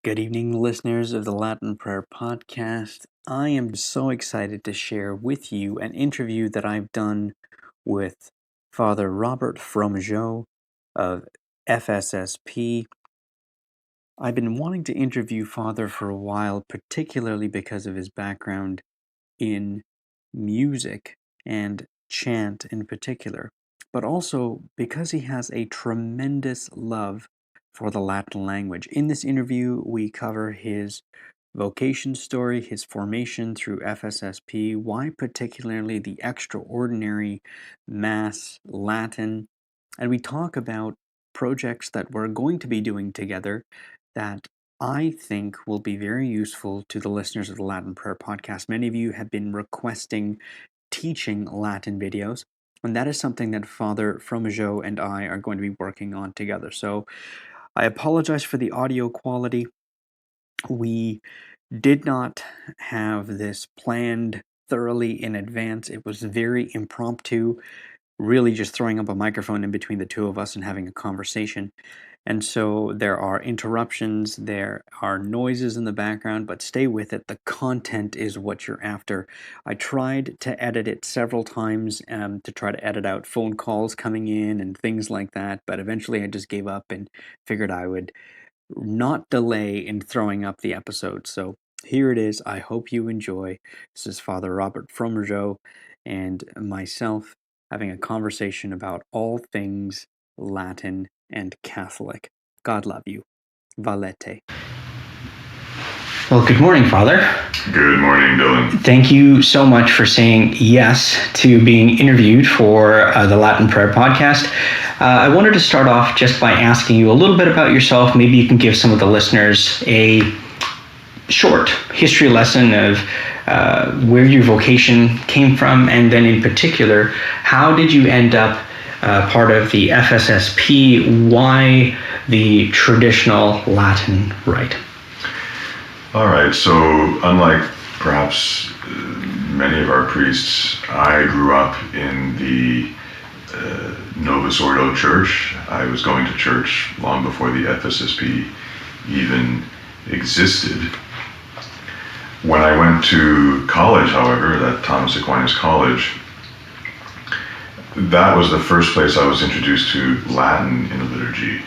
Good evening, listeners of the Latin Prayer Podcast. I am so excited to share with you an interview that I've done with Father Robert Fromageot of FSSP. I've been wanting to interview Father for a while, particularly because of his background in music and chant in particular, but also because he has a tremendous love for the Latin language. In this interview, we cover his vocation story, his formation through FSSP, why particularly the extraordinary Mass Latin, and we talk about projects that we're going to be doing together that I think will be very useful to the listeners of the Latin Prayer Podcast. Many of you have been requesting teaching Latin videos, and that is something that Father Fromageot and I are going to be working on together. So I apologize for the audio quality. We did not have this planned thoroughly in advance. It was very impromptu, really just throwing up a microphone in between the two of us and having a conversation. And so there are interruptions, there are noises in the background, but stay with it. The content is what you're after. I tried to edit it several times to try to edit out phone calls coming in and things like that, but eventually I just gave up and figured I would not delay in throwing up the episode. So here it is. I hope you enjoy. This is Father Robert Fromageot and myself having a conversation about all things Latin and Catholic. God love you. Valete. Well, good morning, Father. Good morning, Dylan. Thank you so much for saying yes to being interviewed for the Latin Prayer Podcast. I wanted to start off just by asking you a little bit about yourself. Maybe you can give some of the listeners a short history lesson of where your vocation came from, and then in particular, how did you end up part of the FSSP? Why the traditional Latin rite? All right, so unlike perhaps many of our priests, I grew up in the Novus Ordo Church. I was going to church long before the FSSP even existed. When I went to college, however, at Thomas Aquinas College, that was the first place I was introduced to Latin in the liturgy,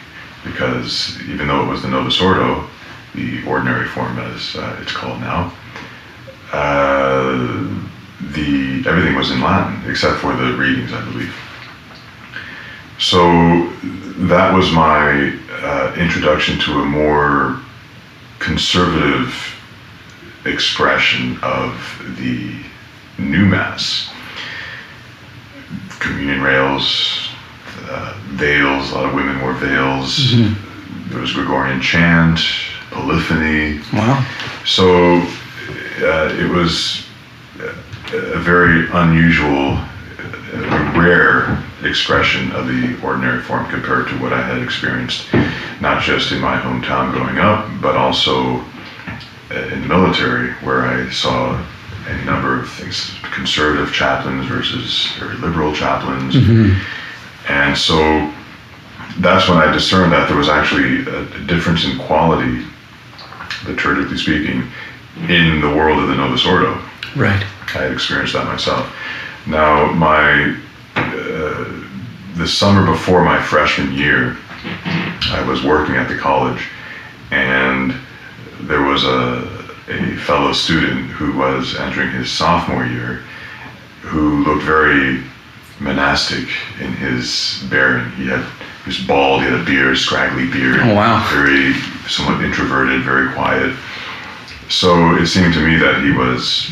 because even though it was the Novus Ordo, the ordinary form as it's called now, everything was in Latin except for the readings, I believe. So that was my introduction to a more conservative expression of the new Mass. Communion rails, veils, a lot of women wore veils. Mm-hmm. There was Gregorian chant, polyphony. Wow. So it was a very unusual, rare expression of the ordinary form compared to what I had experienced, not just in my hometown growing up, but also in the military, where I saw any number of things, conservative chaplains versus very liberal chaplains. Mm-hmm. And so that's when I discerned that there was actually a difference in quality, liturgically speaking, in the world of the Novus Ordo. Right. I had experienced that myself. Now, the summer before my freshman year, I was working at the college, and there was a fellow student who was entering his sophomore year who looked very monastic in his bearing. He was bald, he had a beard, scraggly beard. Oh, wow. Very, somewhat introverted, very quiet. So it seemed to me that he was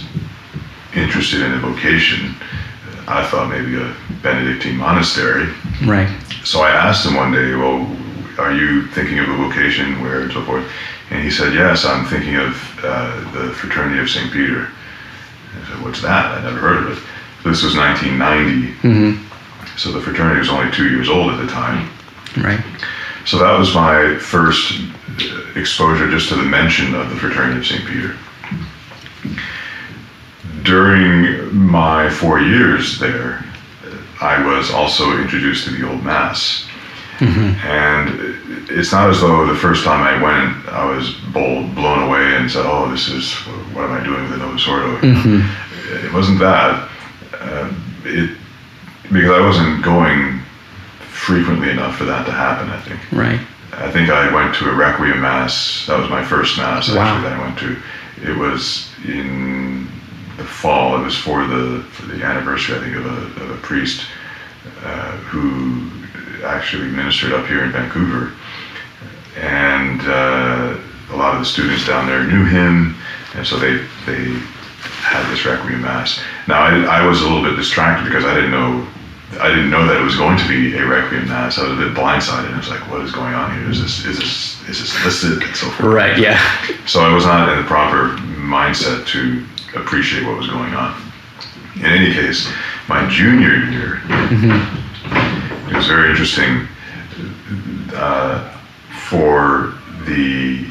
interested in a vocation. I thought maybe a Benedictine monastery. Right. So I asked him one day, well, are you thinking of a vocation, where, and so forth? And he said, yes, I'm thinking of the Fraternity of St. Peter. I said, what's that? I never heard of it. This was 1990. Mm-hmm. So the fraternity was only 2 years old at the time. Right. So that was my first exposure just to the mention of the Fraternity of St. Peter. During my 4 years there, I was also introduced to the Old Mass. And it's not as though the first time I went, I was blown away and said, "Oh, this is what am I doing with the Novus Ordo?" It wasn't that. Because I wasn't going frequently enough for that to happen, I think. Right. I think I went to a Requiem Mass. That was my first Mass, actually, that I went to. It was in the fall. It was for the anniversary, I think, of a priest who actually ministered up here in Vancouver. And a lot of the students down there knew him, and so they had this Requiem Mass. Now, I was a little bit distracted because I didn't know that it was going to be a Requiem Mass. I was a bit blindsided. I was like, what is going on here? Is this listed and so forth? Right, yeah. So I was not in the proper mindset to appreciate what was going on. In any case, my junior year, it was very interesting for the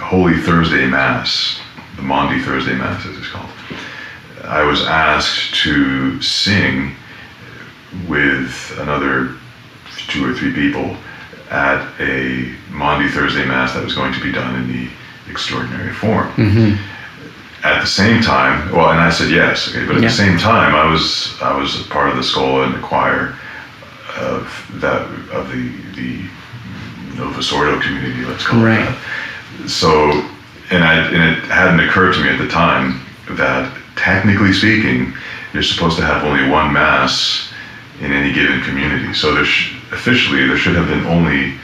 Holy Thursday Mass, the Maundy Thursday Mass as it's called. I was asked to sing with another 2 or 3 people at a Maundy Thursday Mass that was going to be done in the extraordinary form. At the same time, well, and I said yes, okay, but at the same time, I was a part of the schola and the choir of the Novus Ordo community, let's call it that. So, and it hadn't occurred to me at the time that technically speaking, you're supposed to have only one Mass in any given community. So officially there should have been only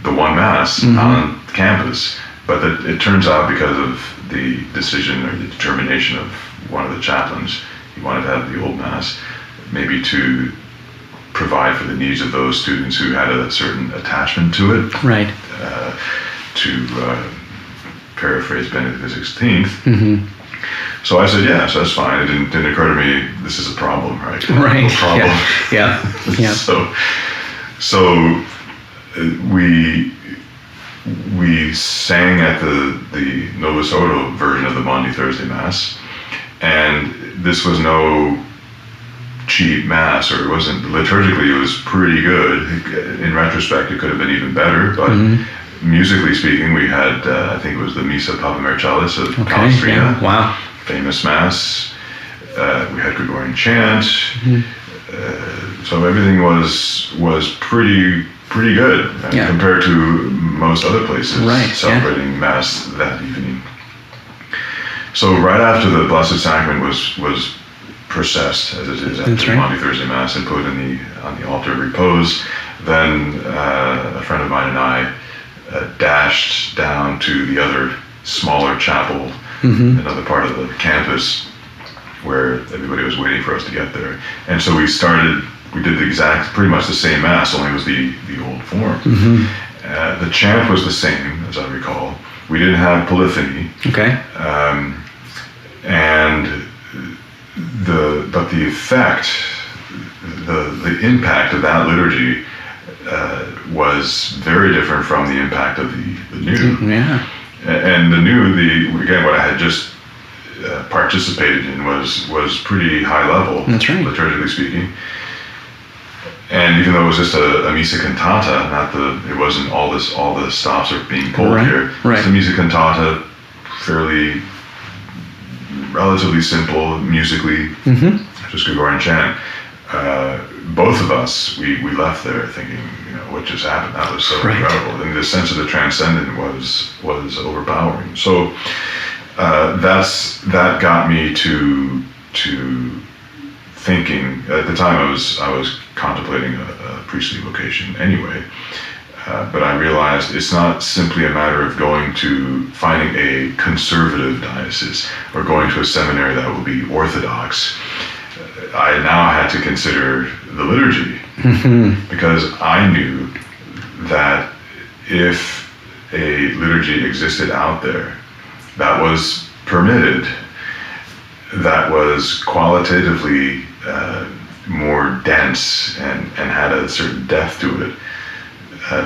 the one Mass on campus. But it turns out, because of the decision or the determination of one of the chaplains, he wanted to have the old Mass, maybe to provide for the needs of those students who had a certain attachment to it. Right. To paraphrase Benedict XVI. So I said, yes, that's fine. It didn't occur to me, this is a problem, right? Right. No problem. Yeah. So we sang at the Novus Ordo version of the Maundy Thursday Mass, and this was no cheap Mass, or it wasn't, liturgically it was pretty good. In retrospect, it could have been even better, but musically speaking, we had, I think it was the Missa Papa Mercellis of Palestrina. Yeah. Wow. Famous Mass. We had Gregorian chant. So everything was pretty good compared to most other places celebrating Mass that evening. So right after the Blessed Sacrament was processed, as it is after the Maundy Thursday Mass, and put on the altar of repose, then a friend of mine and I dashed down to the other smaller chapel, another part of the campus, where everybody was waiting for us to get there. And so we did pretty much the same Mass, only it was the old form. The chant was the same, as I recall. We didn't have polyphony. Okay. But the effect, the impact of that liturgy was very different from the impact of the new. Yeah. And the new, again, what I had just participated in was pretty high level, liturgically speaking. And even though it was just a missa cantata, it wasn't all the stops are being pulled here. It's a missa cantata, relatively simple musically, just Gregorian chant. Both of us, we left there thinking, what just happened? That was so incredible, and the sense of the transcendent was overpowering. So that got me to thinking. At the time, I was contemplating a priestly vocation anyway, but I realized it's not simply a matter of finding a conservative diocese or going to a seminary that will be orthodox. I now had to consider the liturgy, because I knew that if a liturgy existed out there that was permitted, that was qualitatively more dense and had a certain depth to it,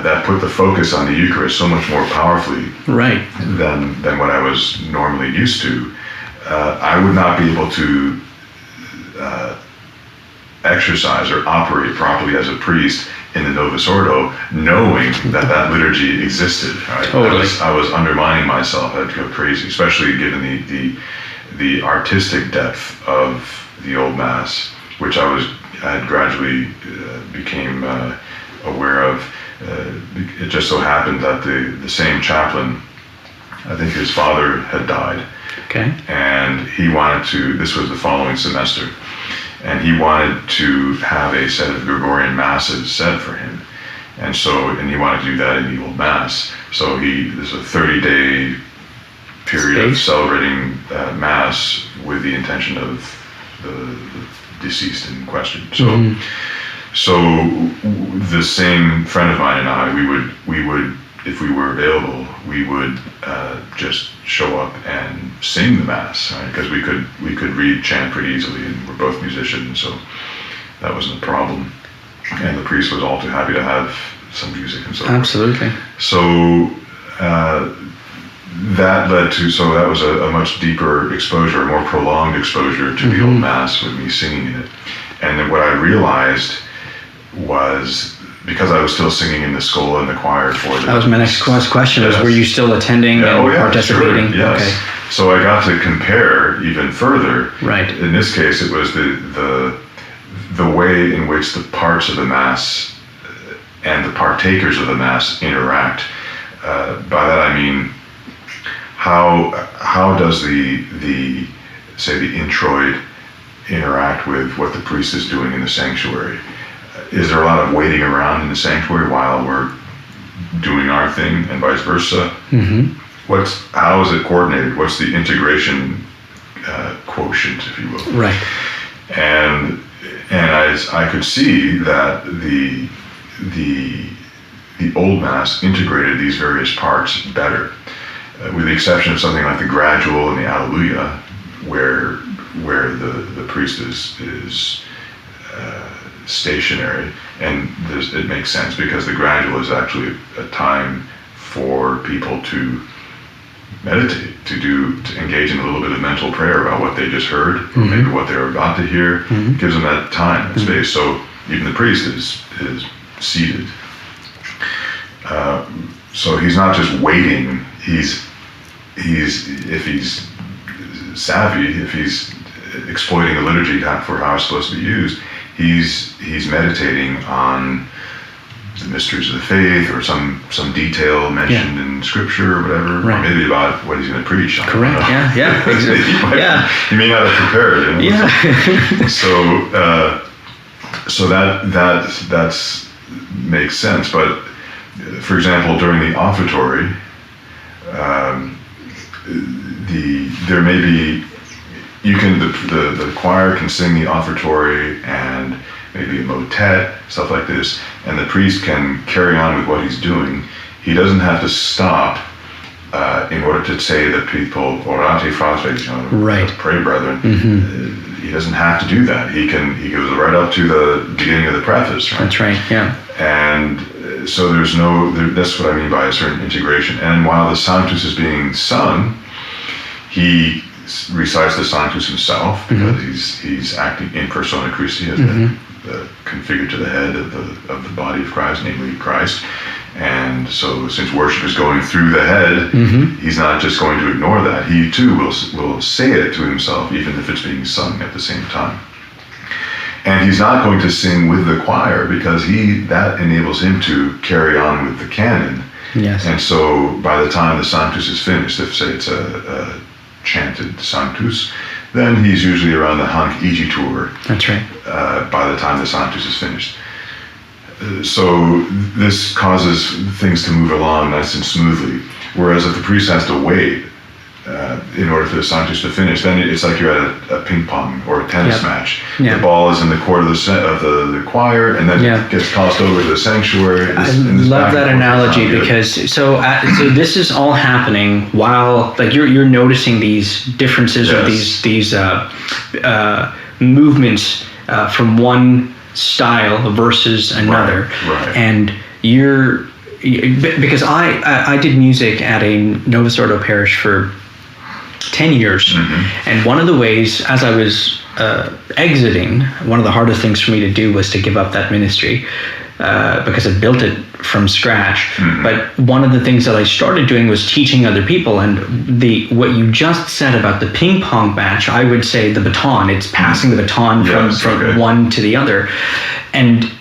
that put the focus on the Eucharist so much more powerfully than what I was normally used to, I would not be able to exercise or operate properly as a priest in the Novus Ordo, knowing that liturgy existed. Right? Totally. I was undermining myself. I'd go crazy, especially given the artistic depth of the Old Mass, which I had gradually became aware of. It just so happened that the same chaplain, I think his father had died. Okay. And he wanted to, this was the following semester, and he wanted to have a set of Gregorian masses said for him. And he wanted to do that in the Old Mass. So there's a 30-day period of celebrating Mass with the intention of the deceased in question. So the same friend of mine and I, we would, if we were available, we would just show up and sing the Mass, right? Because we could read chant pretty easily, and we're both musicians, so that wasn't a problem. And the priest was all too happy to have some music and so forth. Absolutely. So that led to, that was a much deeper exposure, a more prolonged exposure to the Old Mass with me singing in it. And then what I realized was, because I was still singing in the schola and the choir for the... That was my next question, yes. were you still attending and participating? Sure, yes. Okay. So I got to compare even further. Right. In this case, it was the way in which the parts of the Mass and the partakers of the Mass interact. By that I mean, how does the introit interact with what the priest is doing in the sanctuary? Is there a lot of waiting around in the sanctuary while we're doing our thing, and vice versa? Mm-hmm. How is it coordinated? What's the integration quotient, if you will? Right. And I could see that the Old Mass integrated these various parts better, with the exception of something like the Gradual and the Alleluia, where the priest is stationary, and it makes sense because the Gradual is actually a time for people to meditate, to engage in a little bit of mental prayer about what they just heard, or maybe what they're about to hear. It gives them that time and space. So even the priest is seated. So he's not just waiting. He's if he's savvy, if he's exploiting the liturgy for how it's supposed to be used, he's meditating on the mysteries of the faith, or some detail mentioned in Scripture, or whatever, or maybe about what he's going to preach. Correct. Yeah. Exactly. He may not have prepared. Yeah. So that makes sense. But for example, during the offertory, there may be, the choir can sing the offertory and maybe a motet, stuff like this, and the priest can carry on with what he's doing. He doesn't have to stop in order to say the people, orate fratres, right. Pray, brethren. He doesn't have to do that. He goes right up to the beginning of the preface. Right? That's right, yeah. And so that's what I mean by a certain integration. And while the Sanctus is being sung, he recites the Sanctus himself, because he's acting in persona Christi, as configured to the head of the body of Christ, namely Christ. And so since worship is going through the head, he's not just going to ignore that. He too will say it to himself, even if it's being sung at the same time. And he's not going to sing with the choir, because that enables him to carry on with the canon. Yes. And so by the time the Sanctus is finished, if say it's a chanted Sanctus, then he's usually around the Hanc Igitur. That's right. By the time the Sanctus is finished. So this causes things to move along nice and smoothly. Whereas if the priest has to wait in order for the Sanctus to finish, then it's like you're at a ping pong or a tennis match. The ball is in the court of the choir, and then it gets tossed over to the sanctuary. I love that analogy, because so this is all happening while, like, you're noticing these differences, or these movements from one style versus another. Right. And because I did music at a Novus Ordo parish for 10 years. And one of the ways, as I was exiting, one of the hardest things for me to do was to give up that ministry. because I built it from scratch. But one of the things that I started doing was teaching other people. And what you just said about the ping pong match, I would say the baton. It's passing the baton from one to the other. And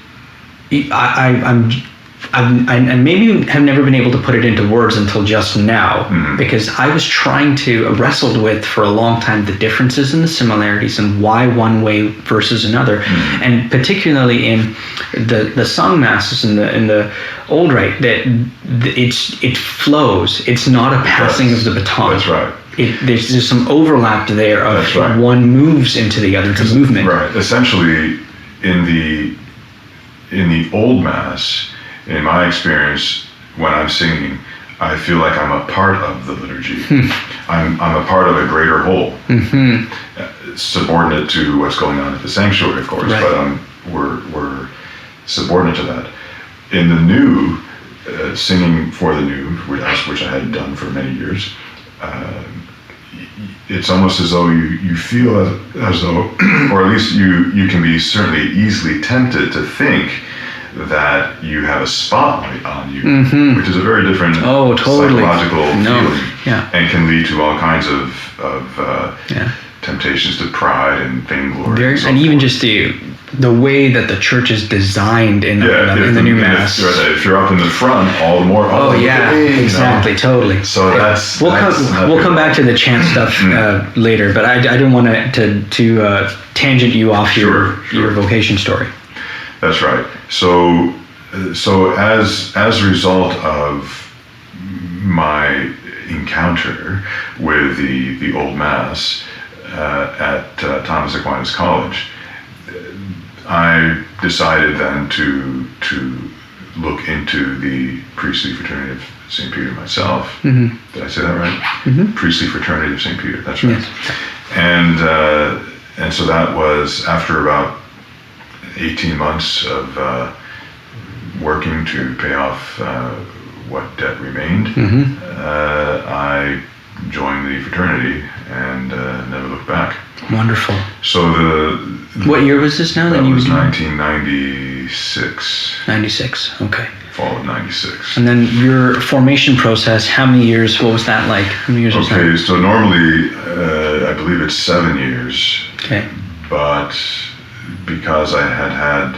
I maybe have never been able to put it into words until just now, because I was trying to wrestled with for a long time the differences and the similarities and why one way versus another, and particularly in the sung masses in the old rite, that it flows. It's not a passing of the baton. That's right. There's some overlap there of one moves into the other. It's a movement. Right. Essentially, in the old mass, in my experience, when I'm singing, I feel like I'm a part of the liturgy. I'm a part of a greater whole, subordinate to what's going on at the sanctuary, of course, but we're subordinate to that. In the new, singing for the new, which I had done for many years, it's almost as though you feel as though, or at least you can be certainly easily tempted to think that you have a spotlight on you, which is a very different psychological feeling, and can lead to all kinds of temptations to pride and vainglory. And even just the way that the church is designed in the new mass. If you're up in the front, all the more. Exactly, totally. So we'll come back to the chant stuff later, but I didn't want to tangent you off your vocation story. That's right. So as a result of my encounter with the old mass at Thomas Aquinas College, I decided then to look into the priestly fraternity of St. Peter myself. Did I say that right? Priestly fraternity of St. Peter. That's right. Yes. And so that was after about 18 months of working to pay off what debt remained. I joined the fraternity and never looked back. Wonderful. So what year was this now? That was 1996. 96, okay. Fall of 96. And then your formation process, how many years, what was that like? How many years was that? Okay, so normally I believe it's 7 years. Okay. But because I had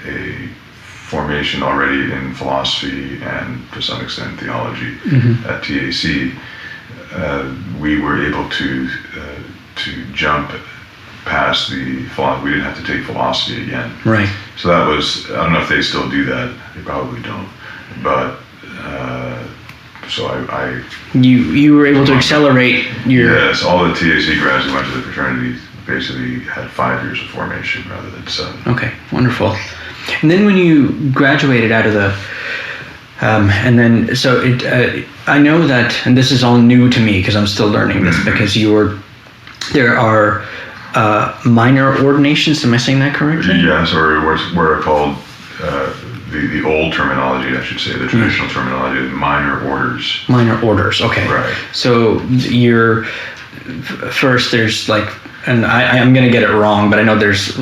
a formation already in philosophy and to some extent theology at TAC, we were able to jump past the philosophy. We didn't have to take philosophy again. Right. So that was, I don't know if they still do that. They probably don't. But so I you were able to accelerate your... Yes, all the TAC grads who went to the fraternity basically had 5 years of formation rather than 7. Okay, wonderful. And then when you graduated out of the, and then, so I know that, and this is all new to me because I'm still learning this, because there are minor ordinations, am I saying that correctly? Yes, or what are called, the old terminology, I should say, the traditional terminology is minor orders. Minor orders, okay. Right. So first there's like, and I'm going to get it wrong, but I know there's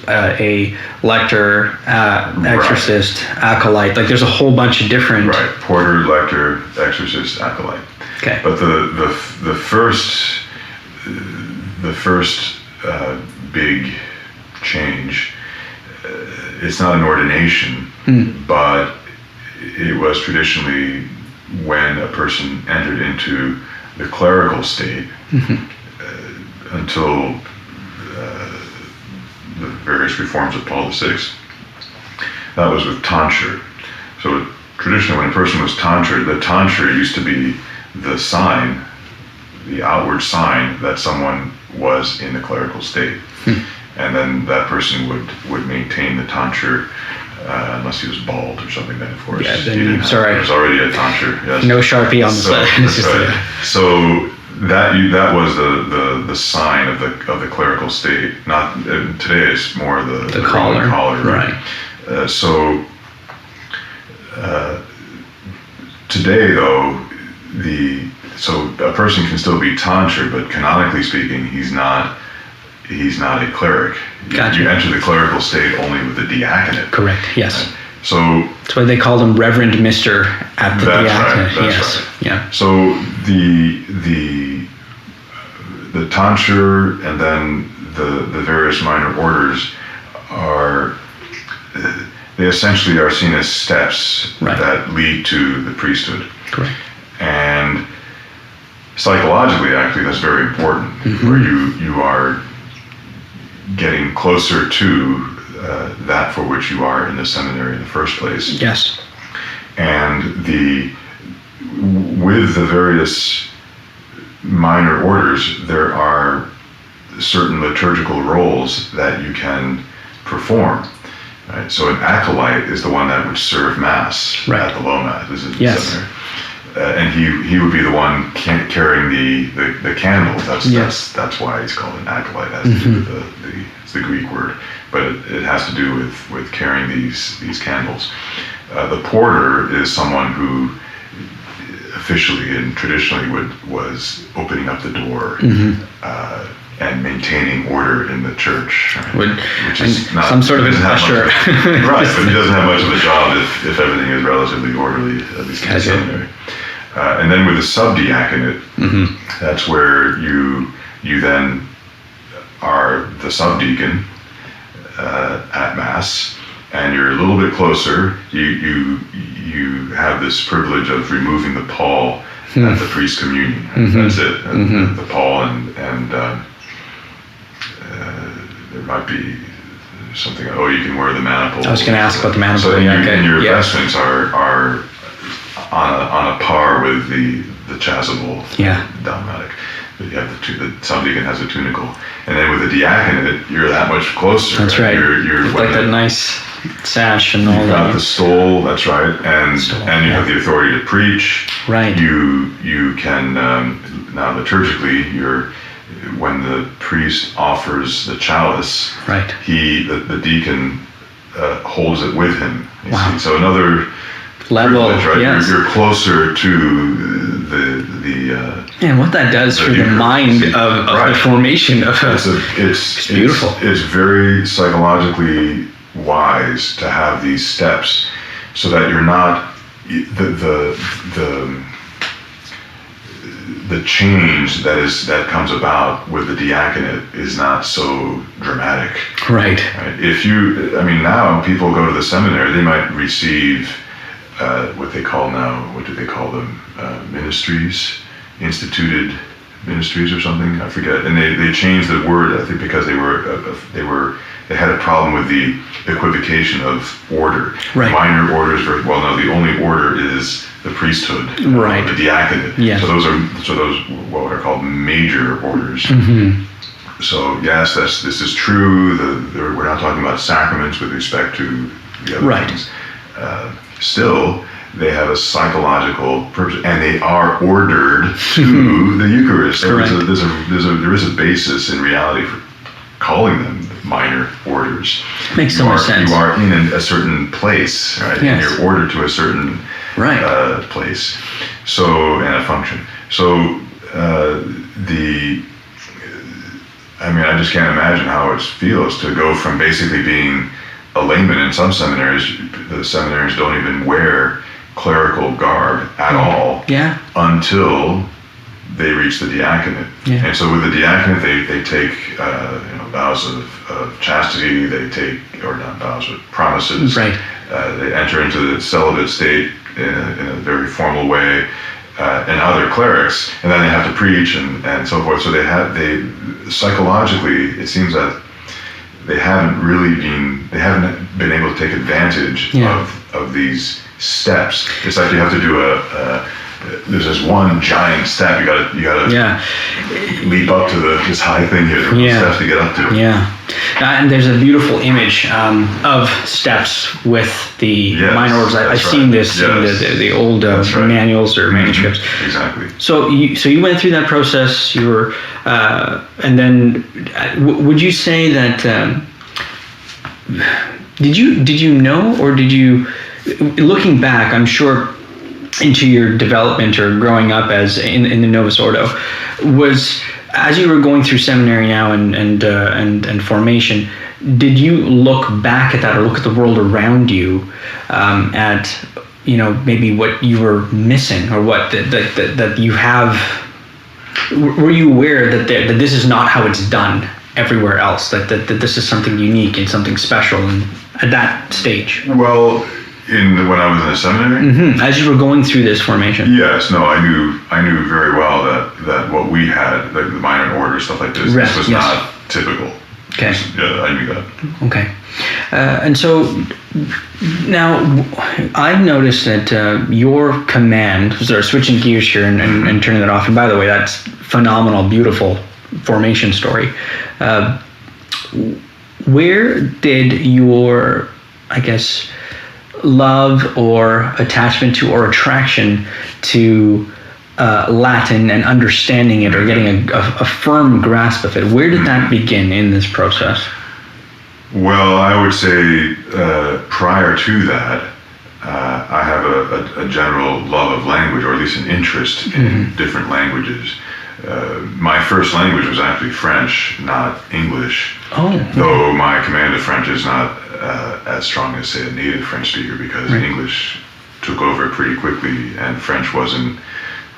a lector, exorcist, acolyte. Like there's a whole bunch of different. Right, porter, lector, exorcist, acolyte. Okay. But the first big change, it's not an ordination, but it was traditionally when a person entered into the clerical state. Until the various reforms of Paul VI. That was with tonsure. So traditionally when a person was tonsured, the tonsure used to be the sign, the outward sign that someone was in the clerical state. And then that person would maintain the tonsure unless he was bald or something, then of course. Yeah, then sorry. There's already a tonsure. Yes. No Sharpie on the side. So that was the sign of the clerical state. Not today. It's more the collar. Right. So today, though, so a person can still be tonsured, but canonically speaking, he's not he's not a cleric. Gotcha. You enter the clerical state only with the diaconate. Correct. Yes. So that's why they called him Reverend Mr. at the diaconate. Right, yes. Right. Yeah. So the tonsure and then the various minor orders they essentially are seen as steps that lead to the priesthood. Correct. And psychologically, actually, that's very important, where you are getting closer to that for which you are in the seminary in the first place. Yes. And with the various minor orders, there are certain liturgical roles that you can perform. Right? So an acolyte is the one that would serve Mass at the low Mass. This is the seminary. And he would be the one carrying the candles. That's why he's called an acolyte. It has to do with it's the Greek word, but it has to do with carrying these candles. The porter is someone who officially and traditionally was opening up the door and maintaining order in the church, which is not some sort of an usher. Right, but he doesn't have much of a job if everything is relatively orderly, at least in the seminary. And then with the subdiaconate, that's where you then are the subdeacon at Mass, and you're a little bit closer. You have this privilege of removing the pall at the priest's communion. That's it. The pall and there might be something. Oh, you can wear the maniple. I was going to ask about the maniple. So your vestments are on a par with the chasuble dogmatic. But you have the subdeacon has a tunicle, and then with the diaconate, you're that much closer. That's right. You're like that nice sash and all that. You got the stole. That's right, and you have the authority to preach. Right. You can now liturgically when the priest offers the chalice, the deacon holds it with him. See? So another level, right? Yes. You're closer to the and what that does for the mind of the formation of it's beautiful. It's very psychologically wise to have these steps, so that you're not the change that comes about with the diaconate is not so dramatic. Right. Now people go to the seminary, they might receive what do they call them? Ministries, instituted ministries or something, I forget. And they changed the word, I think, because they had a problem with the equivocation of order. Right. Minor orders, the only order is the priesthood, the diaconate. Yes. So those what are called major orders. So yes, this is true. We're not talking about sacraments with respect to the other things. Still, they have a psychological purpose, and they are ordered to the Eucharist. There is a basis in reality for calling them minor orders. Makes so much sense. You are in a certain place, right? Yes. And you're ordered to a certain place. So, and a function. So, I just can't imagine how it feels to go from basically being a layman. In some seminaries, the seminarians don't even wear clerical garb at all until they reach the diaconate. And so with the diaconate, they take vows of chastity. They take, or not vows, but promises. They enter into the celibate state in a very formal way. And other clerics, and then they have to preach and so forth. So they psychologically, it seems that they haven't been able to take advantage of these steps. It's like you have to do there's this one giant step you gotta leap up to this high thing here. There's steps to get up to. And there's a beautiful image of steps with the minor orders. I've seen this in the old manuals or manuscripts. Exactly. So you went through that process. You were, and then would you say that did you know, or did you, looking back, I'm sure, into your development or growing up as in the Novus Ordo, as you were going through seminary now and formation, did you look back at that or look at the world around you at maybe what you were missing or what that you have? Were you aware that this is not how it's done everywhere else? That this is something unique and something special at that stage? Well, when I was in the seminary, as you were going through this formation. Yes, no, I knew very well that what we had, like the minor order stuff like this, this was not typical. Okay. Yeah, I knew that. Okay. And so now I've noticed that your command, sort of switching gears here and turning that off, and by the way, that's phenomenal, beautiful formation story. Where did your, I guess, love or attachment to or attraction to Latin and understanding it or getting a firm grasp of it, where did that begin in this process? Well, I would say prior to that, I have a general love of language, or at least an interest in different languages. My first language was actually French, not English. Though my command of French is not as strong as, say, a native French speaker, because English took over pretty quickly, and French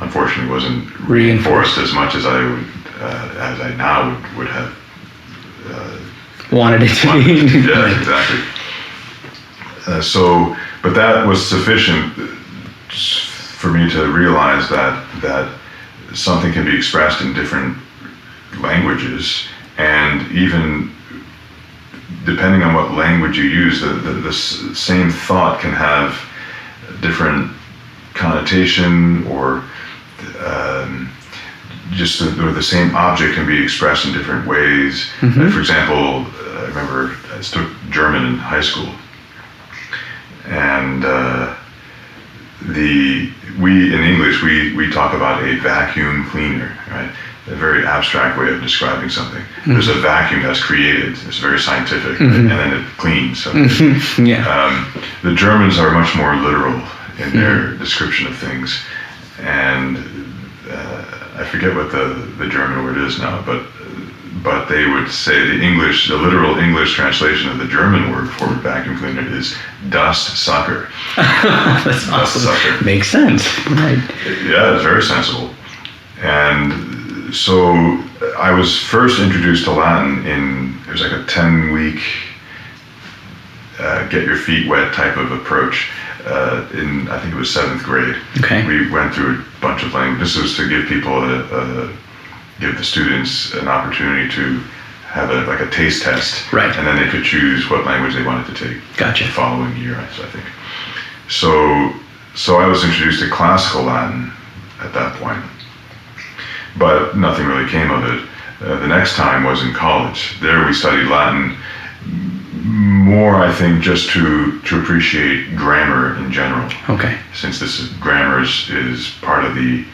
unfortunately wasn't reinforced as much as I now would have wanted it to be. Yeah, exactly. But that was sufficient for me to realize that something can be expressed in different languages, and even depending on what language you use, the same thought can have different connotation, or the same object can be expressed in different ways. For example, I remember I took German in high school, and we in English we talk about a vacuum cleaner, right? A very abstract way of describing something. There's a vacuum that's created. It's very scientific, and then it cleans. So, the Germans are much more literal in their description of things, and I forget what the German word is now, but they would say the literal English translation of the German word for vacuum cleaner is dust sucker. That's dust awesome. Sucker. Makes sense, right? Yeah, it's very sensible. And so I was first introduced to Latin it was like a 10-week get your feet wet type of approach. I think it was 7th grade. Okay. We went through a bunch of languages. This was to give people give the students an opportunity to have a taste test. Right. And then they could choose what language they wanted to take. Gotcha. The following year, I think. So I was introduced to classical Latin at that point, but nothing really came of it. The next time was in college. There we studied Latin more, I think, just to appreciate grammar in general. Okay. Since grammar is part of the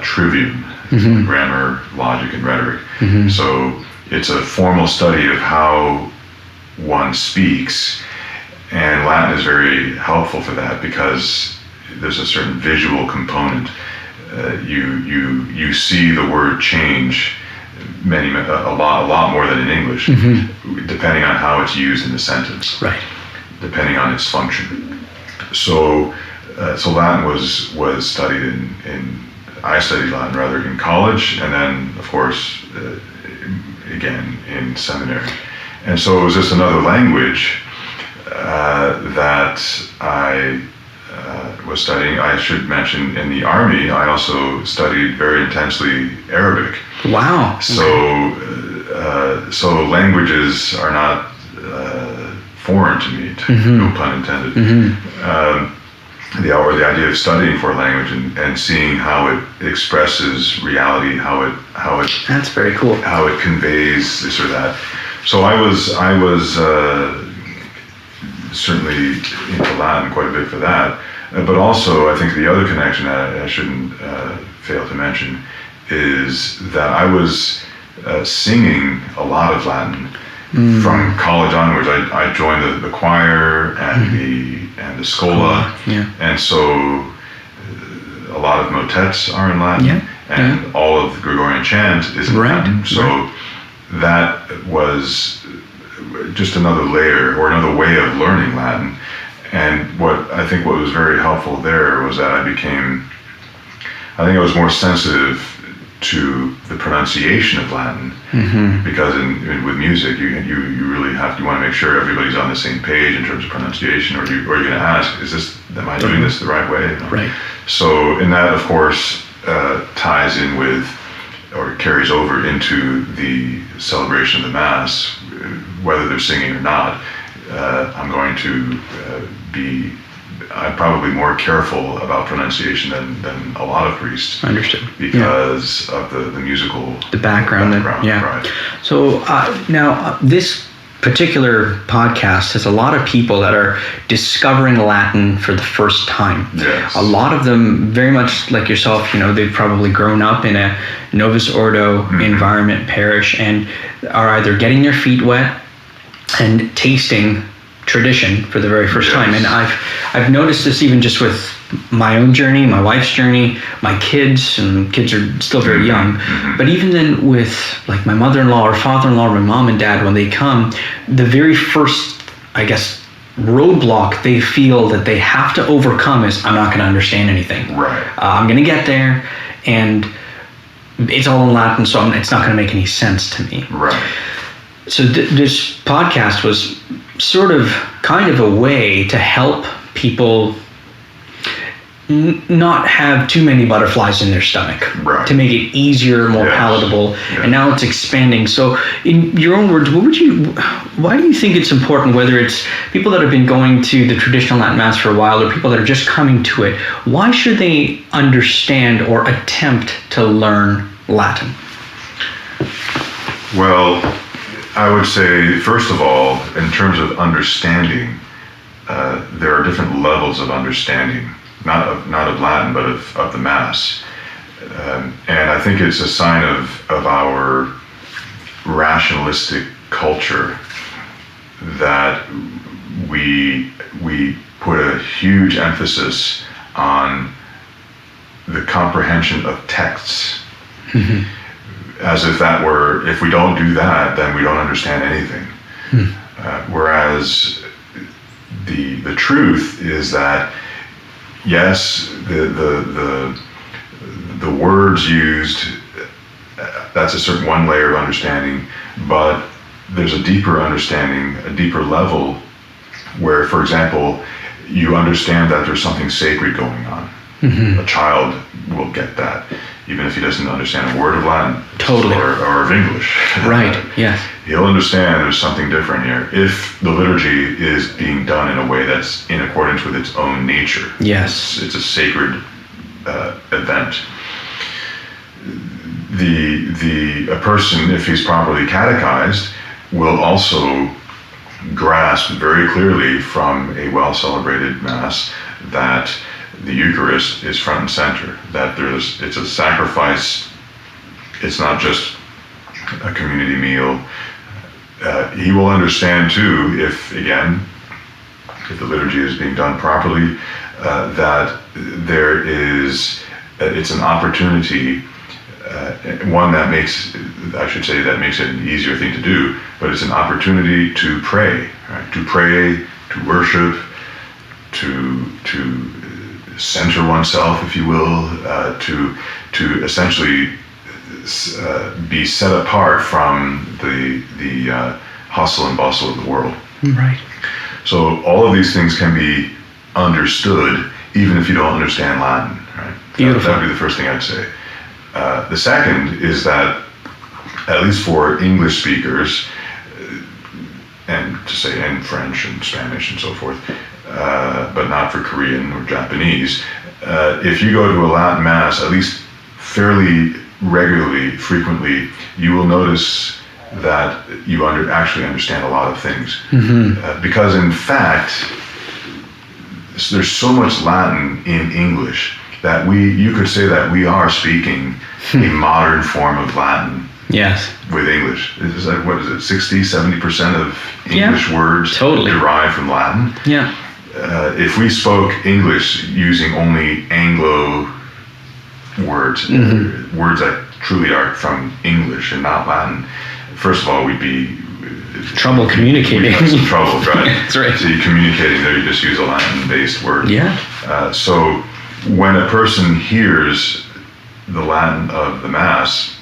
trivium, grammar, logic, and rhetoric. So it's a formal study of how one speaks, and Latin is very helpful for that because there's a certain visual component. You see the word change a lot more than in English, depending on how it's used in the sentence, right? Depending on its function. So Latin was studied I studied Latin rather in college, and then of course again in seminary. And so it was just another language that I was studying. I should mention, in the Army, I also studied very intensely Arabic. Wow. So languages are not foreign to me, no pun intended. The idea of studying for a language and seeing how it expresses reality, how it that's very cool. How it conveys this or that. So I was certainly into Latin quite a bit for that. But also, I think the other connection that I shouldn't fail to mention is that I was singing a lot of Latin from college onwards. I joined the choir and the scola, and so a lot of motets are in Latin. and all of the Gregorian chant is in Latin. So that was just another layer or another way of learning Latin. And what was very helpful there was that I was more sensitive to the pronunciation of Latin, because with music you really you want to make sure everybody's on the same page in terms of pronunciation, or you're going to ask, am I doing this the right way? Right. So, and that of course ties in with, or carries over into the celebration of the Mass, whether they're singing or not. I'm probably more careful about pronunciation than a lot of priests. Understood. Because of the musical background. Right. So now this particular podcast has a lot of people that are discovering Latin for the first time. Yes. A lot of them, very much like yourself, they've probably grown up in a Novus Ordo environment, parish, and are either getting their feet wet and tasting tradition for the very first time. And I've noticed this even just with my own journey, my wife's journey, my kids, and kids are still very young. But even then with like my mother-in-law or father-in-law, my mom and dad, when they come, the very first, roadblock they feel that they have to overcome is, I'm not going to understand anything. Right. I'm going to get there, and it's all in Latin, so it's not going to make any sense to me. Right. So this podcast was kind of a way to help people not have too many butterflies in their stomach, to make it easier, more palatable. And now it's expanding. So in your own words, why do you think it's important, whether it's people that have been going to the traditional Latin Mass for a while or people that are just coming to it, why should they understand or attempt to learn Latin? Well, I would say, first of all, in terms of understanding, there are different levels of understanding, not of Latin, but of the Mass. And I think it's a sign of our rationalistic culture that we put a huge emphasis on the comprehension of texts. As if we don't do that, then we don't understand anything. Whereas the truth is that, yes, the words used, that's a certain one layer of understanding, but there's a deeper understanding, a deeper level, where, for example, you understand that there's something sacred going on. A child will get that, even if he doesn't understand a word of Latin or of English. Right, yes. He'll understand there's something different here if the liturgy is being done in a way that's in accordance with its own nature. Yes. It's a sacred event. A person, if he's properly catechized, will also grasp very clearly from a well-celebrated Mass that the Eucharist is front and center, that it's a sacrifice, it's not just a community meal. He will understand too, if the liturgy is being done properly, that it's an opportunity, one that makes it an easier thing to do, but it's an opportunity to pray, right? To pray, to worship, to center oneself, if you will, to essentially be set apart from the hustle and bustle of the world. Right. So all of these things can be understood even if you don't understand Latin. Right. Beautiful. That would be the first thing I'd say. The second is that, at least for English speakers, and French and Spanish and so forth, but not for Korean or Japanese, if you go to a Latin Mass, at least fairly regularly, frequently, you will notice that you actually understand a lot of things. Because in fact, there's so much Latin in English that you could say that we are speaking a modern form of Latin. Yes. With English. It's like, 60-70% of English words derive from Latin? Yeah. If we spoke English using only Anglo words, words that truly are from English and not Latin, first of all, we'd be trouble communicating. We'd have some trouble, right? That's right. So you're communicating there, you just use a Latin-based word. Yeah. So when a person hears the Latin of the Mass,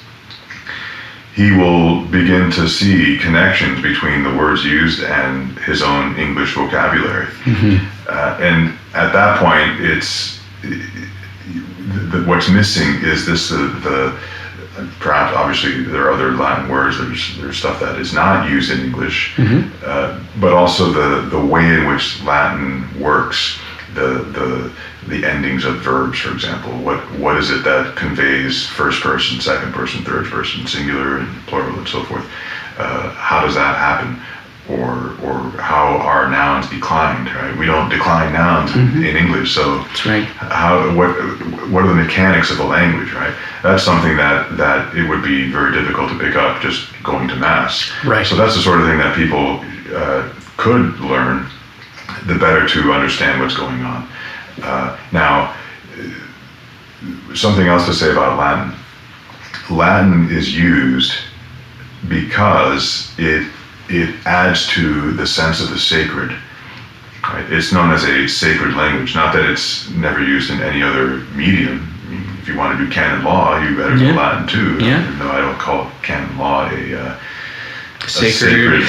he will begin to see connections between the words used and his own English vocabulary. And at that point, it's what's missing is this perhaps obviously there are other Latin words. There's stuff that is not used in English, but also the way in which Latin works. The endings of verbs, for example. What is it that conveys first person, second person, third person, singular and plural, and so forth? How does that happen? Or how are nouns declined? Right? We don't decline nouns in English, so that's right. What are the mechanics of the language? Right? That's something that it would be very difficult to pick up just going to Mass. Right. So that's the sort of thing that people could learn, the better to understand what's going on. Now, something else to say about Latin. Latin is used because it adds to the sense of the sacred. Right? It's known as a sacred language, not that it's never used in any other medium. I mean, if you want to do canon law, you better go Latin too. Yeah. Even though I don't call canon law a sacred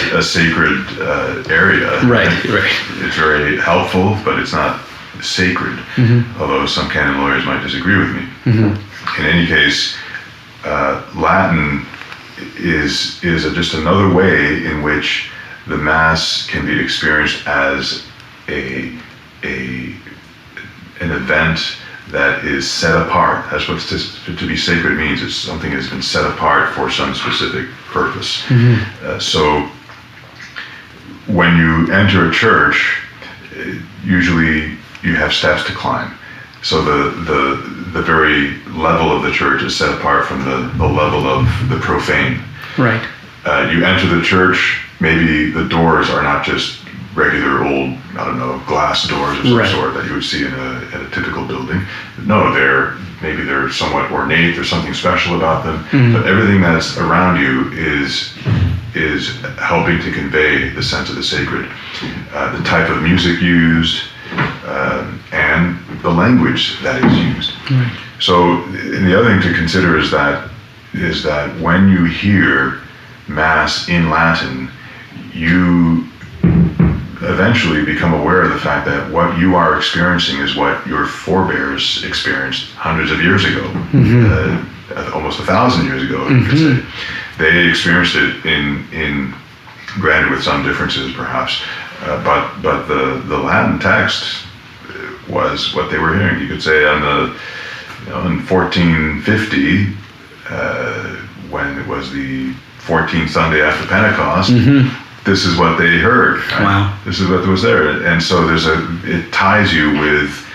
area. Right. It's very helpful, but it's not sacred. Although some canon lawyers might disagree with me. In any case, Latin is just another way in which the Mass can be experienced as an event that is set apart. That's what to be sacred means. It's something that's been set apart for some specific purpose. So when you enter a church, usually you have steps to climb. So the very level of the church is set apart from the level of the profane. Right. You enter the church, maybe the doors are not just regular old, glass doors of some sort that you would see in a typical building. No, they're somewhat ornate. There's something special about them. But everything that's around you is helping to convey the sense of the sacred. The type of music used, and the language that is used. So, and the other thing to consider is that when you hear Mass in Latin, you eventually become aware of the fact that what you are experiencing is what your forebears experienced hundreds of years ago, almost 1,000 years ago, you could say. They experienced it in granted with some differences perhaps, but the Latin text was what they were hearing. You could say in 1450, when it was the 14th Sunday after Pentecost, this is what they heard. Right? Wow. This is what was there, and so it ties you with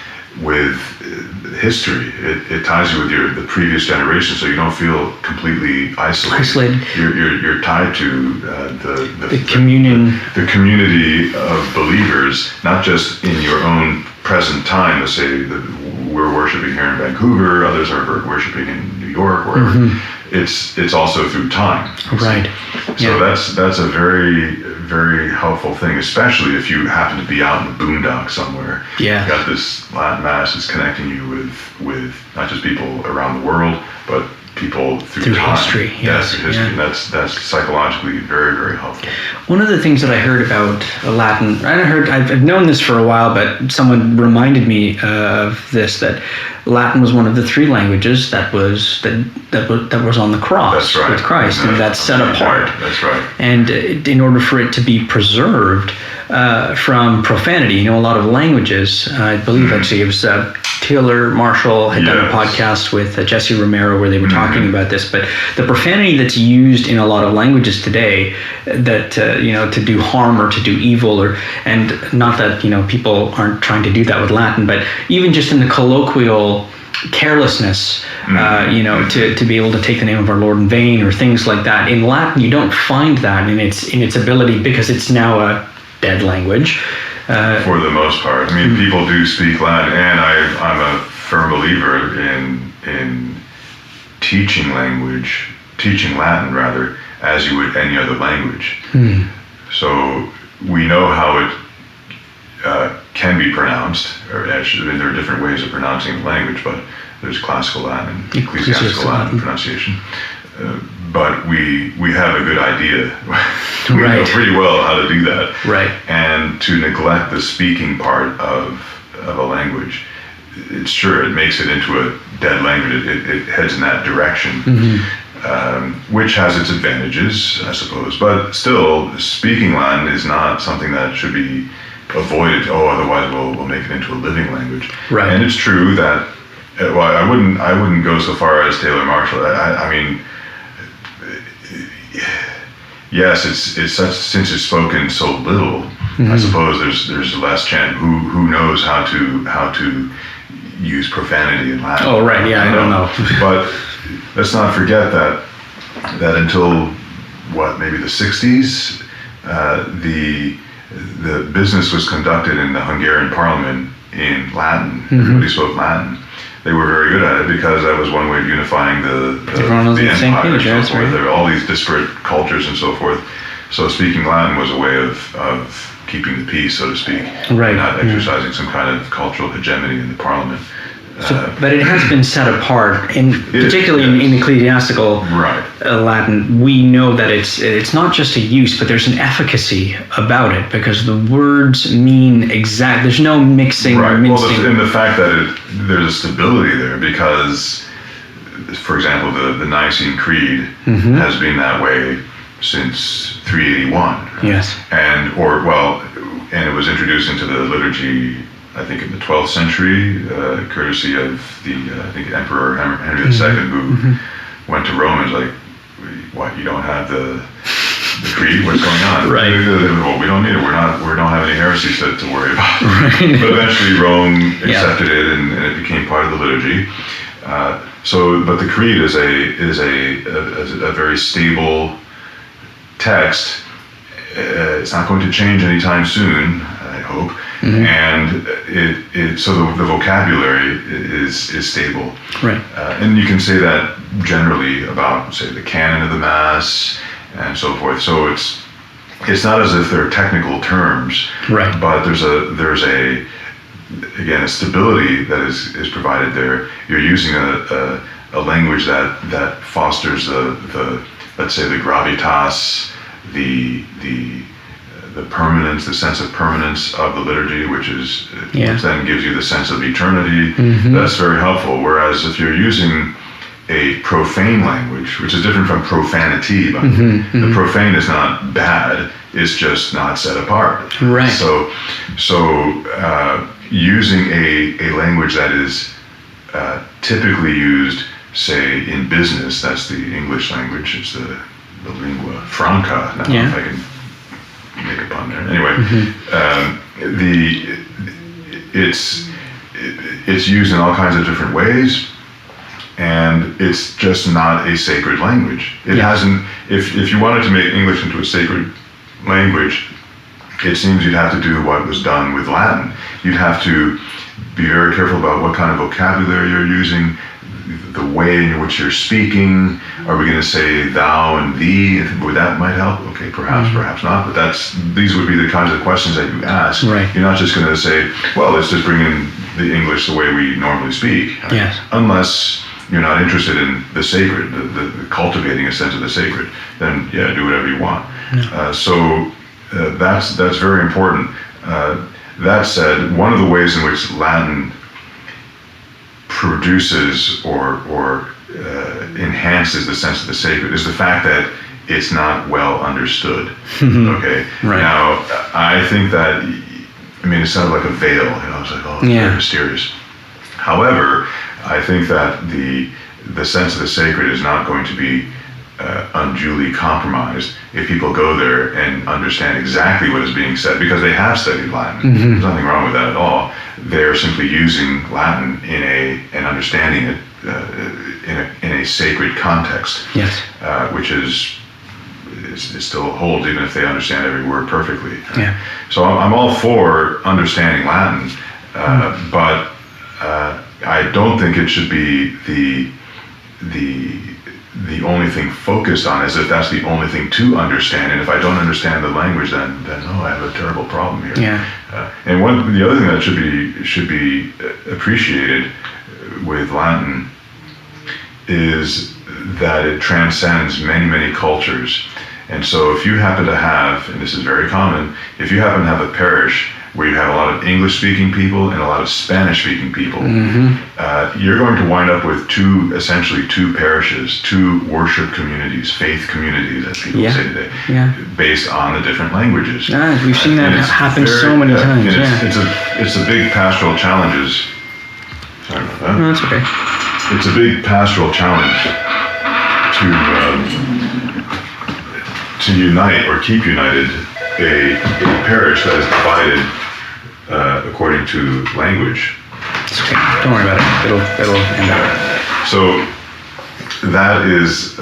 history. It ties you with the previous generation, so you don't feel completely isolated. You're tied to the communion, the community of believers, not just in your own present time. Let's say that we're worshiping here in Vancouver, others are worshiping in New York, wherever. It's also through time. Right. So that's a very, very helpful thing, especially if you happen to be out in the boondocks somewhere. Yeah. You got this Latin Mass is connecting you with not just people around the world, but people through time. History. Yes. Through history. That's psychologically very, very helpful. One of the things that I heard about Latin, I've known this for a while, but someone reminded me of this, that Latin was one of the three languages that was on the cross with Christ, and that's set apart. That's right. And in order for it to be preserved from profanity, a lot of languages, I believe actually it was Taylor Marshall had done a podcast with Jesse Romero where they were talking about this, but the profanity that's used in a lot of languages today, that to do harm or to do evil, and not that people aren't trying to do that with Latin, but even just in the colloquial carelessness, to be able to take the name of our Lord in vain or things like that. In Latin, you don't find that in its ability, because it's now a dead language. For the most part. I mean, people do speak Latin, and I'm a firm believer in teaching Latin rather, as you would any other language. So we know how it can be pronounced, or actually there are different ways of pronouncing the language, but there's classical Latin and ecclesiastical Latin pronunciation. But we have a good idea. We know pretty well how to do that. Right. And to neglect the speaking part of a language, it makes it into a dead language. It heads in that direction, which has its advantages, I suppose. But still, speaking Latin is not something that should be avoided. Otherwise we'll make it into a living language. Right. And it's true that. Well, I wouldn't go so far as Taylor Marshall. I mean, yes, it's such, since it's spoken so little. I suppose there's less chance. Who knows how to use profanity in Latin? Oh, right. Yeah, I don't know. But let's not forget that until maybe the 60s, the business was conducted in the Hungarian Parliament in Latin. Everybody spoke Latin. They were very good at it because that was one way of unifying the empire and so forth. There were all these disparate cultures and so forth. So speaking Latin was a way of keeping the peace, so to speak, right. Not exercising some kind of cultural hegemony in the parliament. But it has been set apart, particularly in ecclesiastical Latin. We know that it's not just a use, but there's an efficacy about it because the words mean exact. There's no mixing or mincing. Well, in the fact that there's a stability there, because, for example, the Nicene Creed has been that way since 381. Right? Yes. And it was introduced into the liturgy, I think, in the 12th century, courtesy of the Emperor Henry II, who went to Rome and was like, "What? You don't have the creed? What's going on?" Right. Well, we don't need it. We don't have any heresies to worry about. Right. But eventually, Rome accepted it, and it became part of the liturgy. But the creed is a very stable text. It's not going to change anytime soon, I hope. And so the vocabulary is stable. Right. And you can say that generally about, say, the canon of the Mass and so forth. So it's not as if they're technical terms, right? But there's a stability that is provided there. You're using a language that fosters the let's say the gravitas, the permanence, the sense of permanence of the liturgy, which then gives you the sense of eternity. That's very helpful. Whereas if you're using a profane language, which is different from profanity, but the profane is not bad, it's just not set apart. Right. So using a language that is typically used, say, in business, that's the English language, it's the lingua franca. Now, if I can make a pun there. Anyway, it's used in all kinds of different ways, and it's just not a sacred language. It hasn't. If you wanted to make English into a sacred language, it seems you'd have to do what was done with Latin. You'd have to be very careful about what kind of vocabulary you're using, the way in which you're speaking. Are we going to say thou and thee? That might help. Okay, perhaps not. But these would be the kinds of questions that you ask. Right. You're not just going to say, well, let's just bring in the English the way we normally speak. Yes. Unless you're not interested in the sacred, the cultivating a sense of the sacred, then do whatever you want. That's very important. That said, one of the ways in which Latin produces or enhances the sense of the sacred is the fact that it's not well understood. Okay. Right. Now, I think that, it sounded like a veil. It's like, very mysterious. However, I think that the sense of the sacred is not going to be unduly compromised if people go there and understand exactly what is being said, because they have studied Latin. There's nothing wrong with that at all. They're simply using Latin and understanding it in a sacred context, which it still holds even if they understand every word perfectly. So I'm all for understanding Latin, but I don't think it should be the only thing focused on, as if that's the only thing to understand. And if I don't understand the language, then I have a terrible problem here. Yeah. And the other thing that should be appreciated with Latin is that it transcends many, many cultures. And so if you happen to have, and this is very common, if you happen to have a parish where you have a lot of English-speaking people and a lot of Spanish-speaking people, you're going to wind up with essentially two parishes, two worship communities, faith communities, as people say today, based on the different languages. We've seen that happen so many times. It's a big pastoral challenges. Sorry about that. No, that's okay. It's a big pastoral challenge to unite or keep united a parish that is divided according to language. It's okay. Don't worry about it. It'll end up. So that is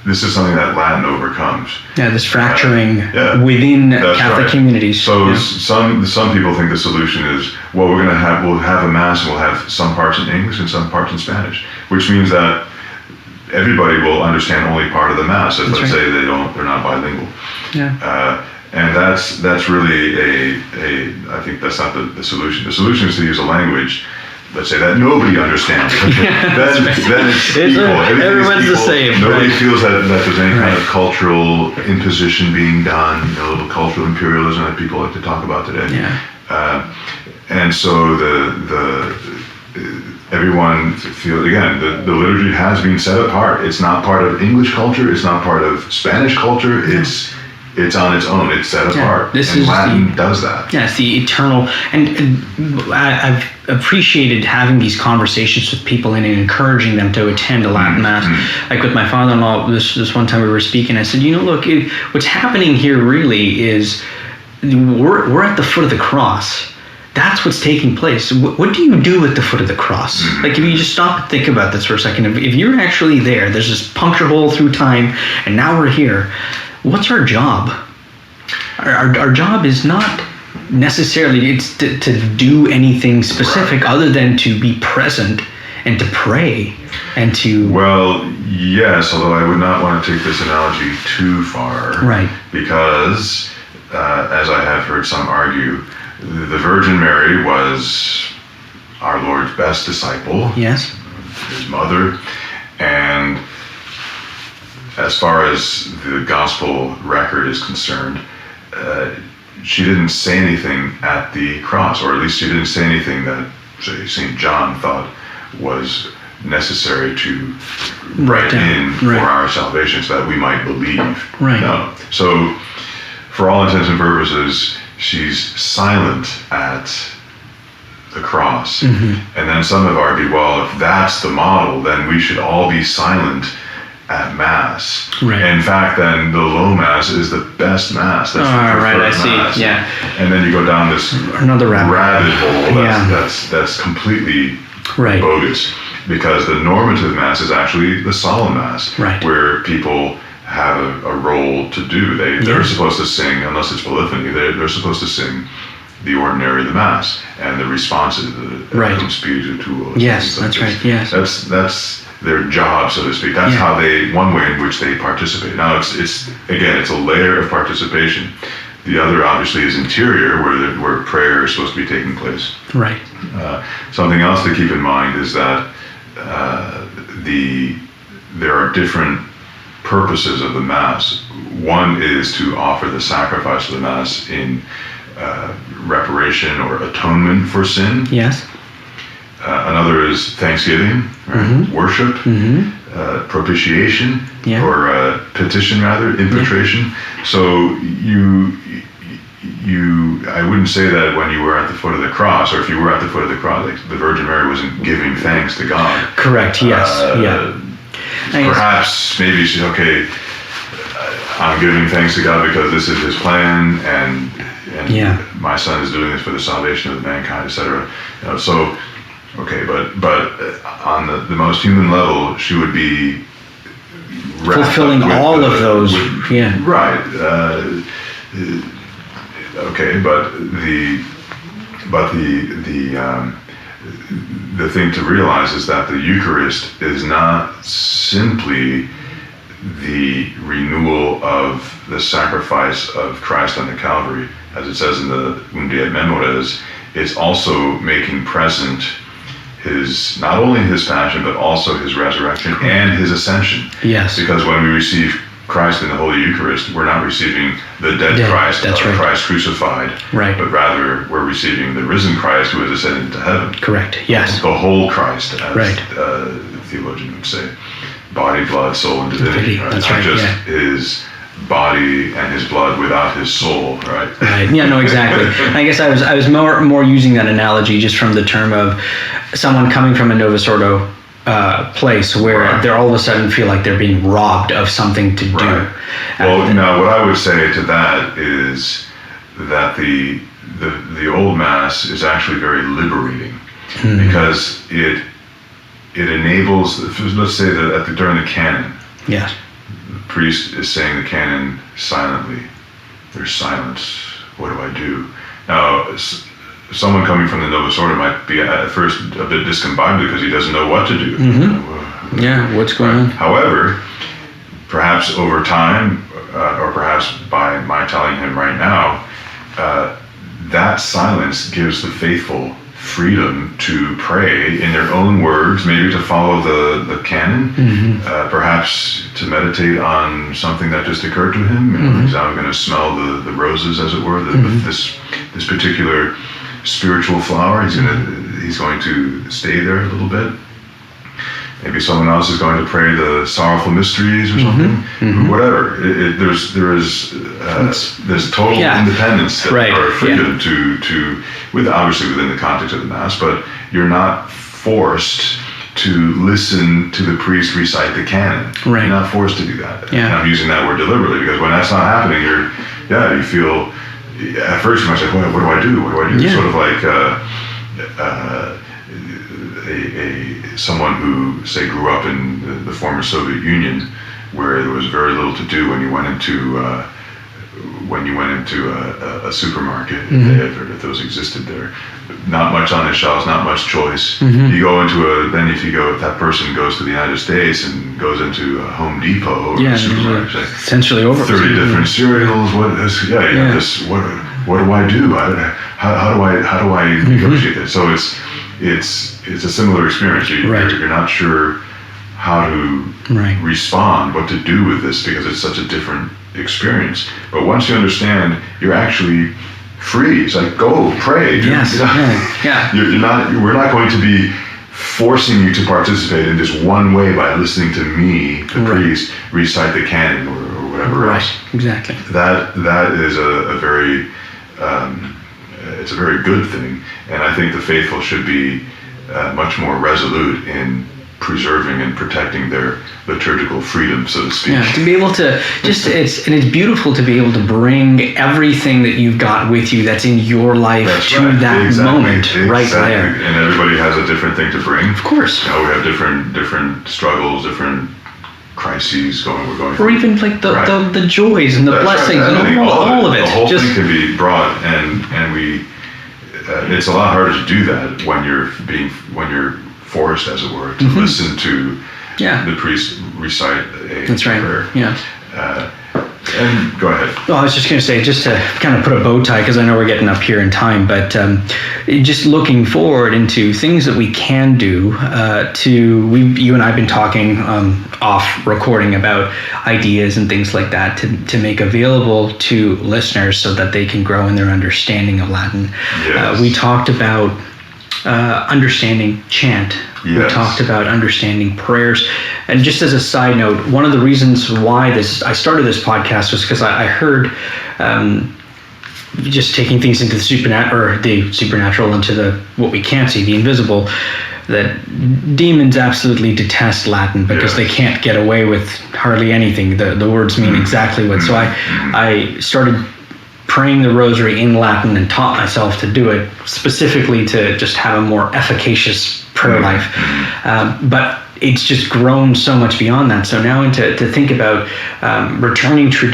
this is something that Latin overcomes. Yeah, this fracturing within Catholic communities. So some people think the solution is, well, we'll have a mass and we'll have some parts in English and some parts in Spanish, which means that everybody will understand only part of the mass if, let's say, they're not bilingual. Yeah. And that's really I think that's not the solution. The solution is to use a language, let's say, that nobody understands. Then it's equal. Everyone's the same. Nobody feels that there's any kind of cultural imposition being done, cultural imperialism that people like to talk about today. Yeah. And so everyone feels, again, the liturgy has been set apart. It's not part of English culture. It's not part of Spanish culture. It's on its own. It's set apart. Latin does that. Yeah, it's the eternal. And I've appreciated having these conversations with people and encouraging them to attend a Latin Mass. Like with my father-in-law, this one time we were speaking, I said, look, what's happening here really is we're at the foot of the cross. That's what's taking place. What do you do at the foot of the cross? Like, if you just stop and think about this for a second, if you're actually there, there's this puncture hole through time, and now we're here. What's our job? Our job is not necessarily to do anything specific other than to be present and to pray and to... Well, yes, although I would not want to take this analogy too far. Right. Because, as I have heard some argue, the Virgin Mary was our Lord's best disciple. Yes. His mother. And as far as the gospel record is concerned, she didn't say anything at the cross, or at least she didn't say anything that, say, St. John thought was necessary to write in for our salvation so that we might believe. Right. No. So, for all intents and purposes, she's silent at the cross. And then some have argued, well, if that's the model, then we should all be silent at Mass. Right. In fact, then the low Mass is the best Mass. That's the right, I see. Mass. Yeah. And then you go down this another rabbit hole. That's completely bogus, because the normative Mass is actually the solemn Mass, where people have a role to do. They're supposed to sing, unless it's polyphony, they're supposed to sing the ordinary, the Mass, and the responses, the Spiritu Tuo. Yes, that's right. Yes. That's their job, so to speak. That's how one way in which they participate. Now, it's a layer of participation. The other, obviously, is interior, where prayer is supposed to be taking place. Right. Something else to keep in mind is that there are different purposes of the Mass. One is to offer the sacrifice of the Mass in reparation or atonement for sin. Yes. Another is thanksgiving, worship, propitiation, or petition rather, impetration. So I wouldn't say that when you were at the foot of the cross, or if you were at the foot of the cross, like the Virgin Mary wasn't giving thanks to God. Correct. Yes. Perhaps maybe she's okay. I'm giving thanks to God because this is His plan, and my Son is doing this for the salvation of mankind, etc. So, okay, but on the most human level, she would be fulfilling all of those. Right. Okay, but But the thing to realize is that the Eucharist is not simply the renewal of the sacrifice of Christ on the Calvary, as it says in the Ad Majorem. It's also making present not only his passion, but also his resurrection and his ascension. Yes. Because when we receive Christ in the Holy Eucharist, we're not receiving the dead Christ, that's or right. Christ crucified, right. but rather we're receiving the risen Christ who has ascended into heaven. Correct, yes. The whole Christ, as right. The theologian would say. Body, blood, soul, and divinity. Right? That's not right, just his body and his blood without his soul, right? Right. Yeah, no, exactly. I guess I was more using that analogy just from the term of someone coming from a Novus Ordo place where they're all of a sudden feel like they're being robbed of something to do. Well, now what I would say to that is that the old Mass is actually very liberating because it enables, let's say that during the canon, yes, the priest is saying the canon silently. There's silence. What do I do? Now, someone coming from the Novus Ordo might be at first a bit discombobulated because he doesn't know what to do. Yeah, what's going on? However, perhaps over time, or perhaps by my telling him right now, that silence gives the faithful freedom to pray in their own words, maybe to follow the canon, perhaps to meditate on something that just occurred to him. He's now going to smell the roses, as it were, this particular spiritual flower. He's going to stay there a little bit. Maybe someone else is going to pray the sorrowful mysteries or something. Whatever. There's total independence or freedom to obviously within the context of the Mass, but you're not forced to listen to the priest recite the canon. Right. You're not forced to do that. Yeah. And I'm using that word deliberately because when that's not happening, you feel. At first you might say, what do I do? What do I do? Yeah. Sort of like someone who, say, grew up in the former Soviet Union, where there was very little to do when you went into a supermarket, if those existed there. Not much on the shelves, not much choice. You go into if that person goes to the United States and goes into a Home Depot or a supermarket, like essentially over 30 different cereals. What do I do? How do I negotiate it? So it's a similar experience. You're not sure how to respond, what to do with this, because it's such a different experience. But once you understand, you're actually free. It's like, go pray. Yes. We're not going to be forcing you to participate in just one way by listening to me, the priest, recite the canon or whatever else. Exactly. That is a very it's a very good thing, and I think the faithful should be much more resolute in preserving and protecting their liturgical freedom, so to speak. Yeah, to be able to it's beautiful to be able to bring everything that you've got with you that's in your life that moment right there. And everybody has a different thing to bring. Of course. We have different struggles, different crises we're going through. Or even like the joys and the blessings and all of it. The whole thing can be brought, and we it's a lot harder to do that when you're forced, as it were, to listen to the priest recite a prayer. Yeah. And go ahead. Well, I was just going to say, just to kind of put a bow tie, because I know we're getting up here in time, but just looking forward into things that we can do you and I have been talking off recording about ideas and things like that to make available to listeners so that they can grow in their understanding of Latin. Yes. We talked about understanding chant. Yes. We talked about understanding prayers. And just as a side note, one of the reasons why I started this podcast was because I heard just taking things into the supernatural into what we can't see, the invisible, that demons absolutely detest Latin because they can't get away with hardly anything. The words mean exactly what. So I started praying the rosary in Latin and taught myself to do it specifically to just have a more efficacious prayer life. But it's just grown so much beyond that. So now to think about returning to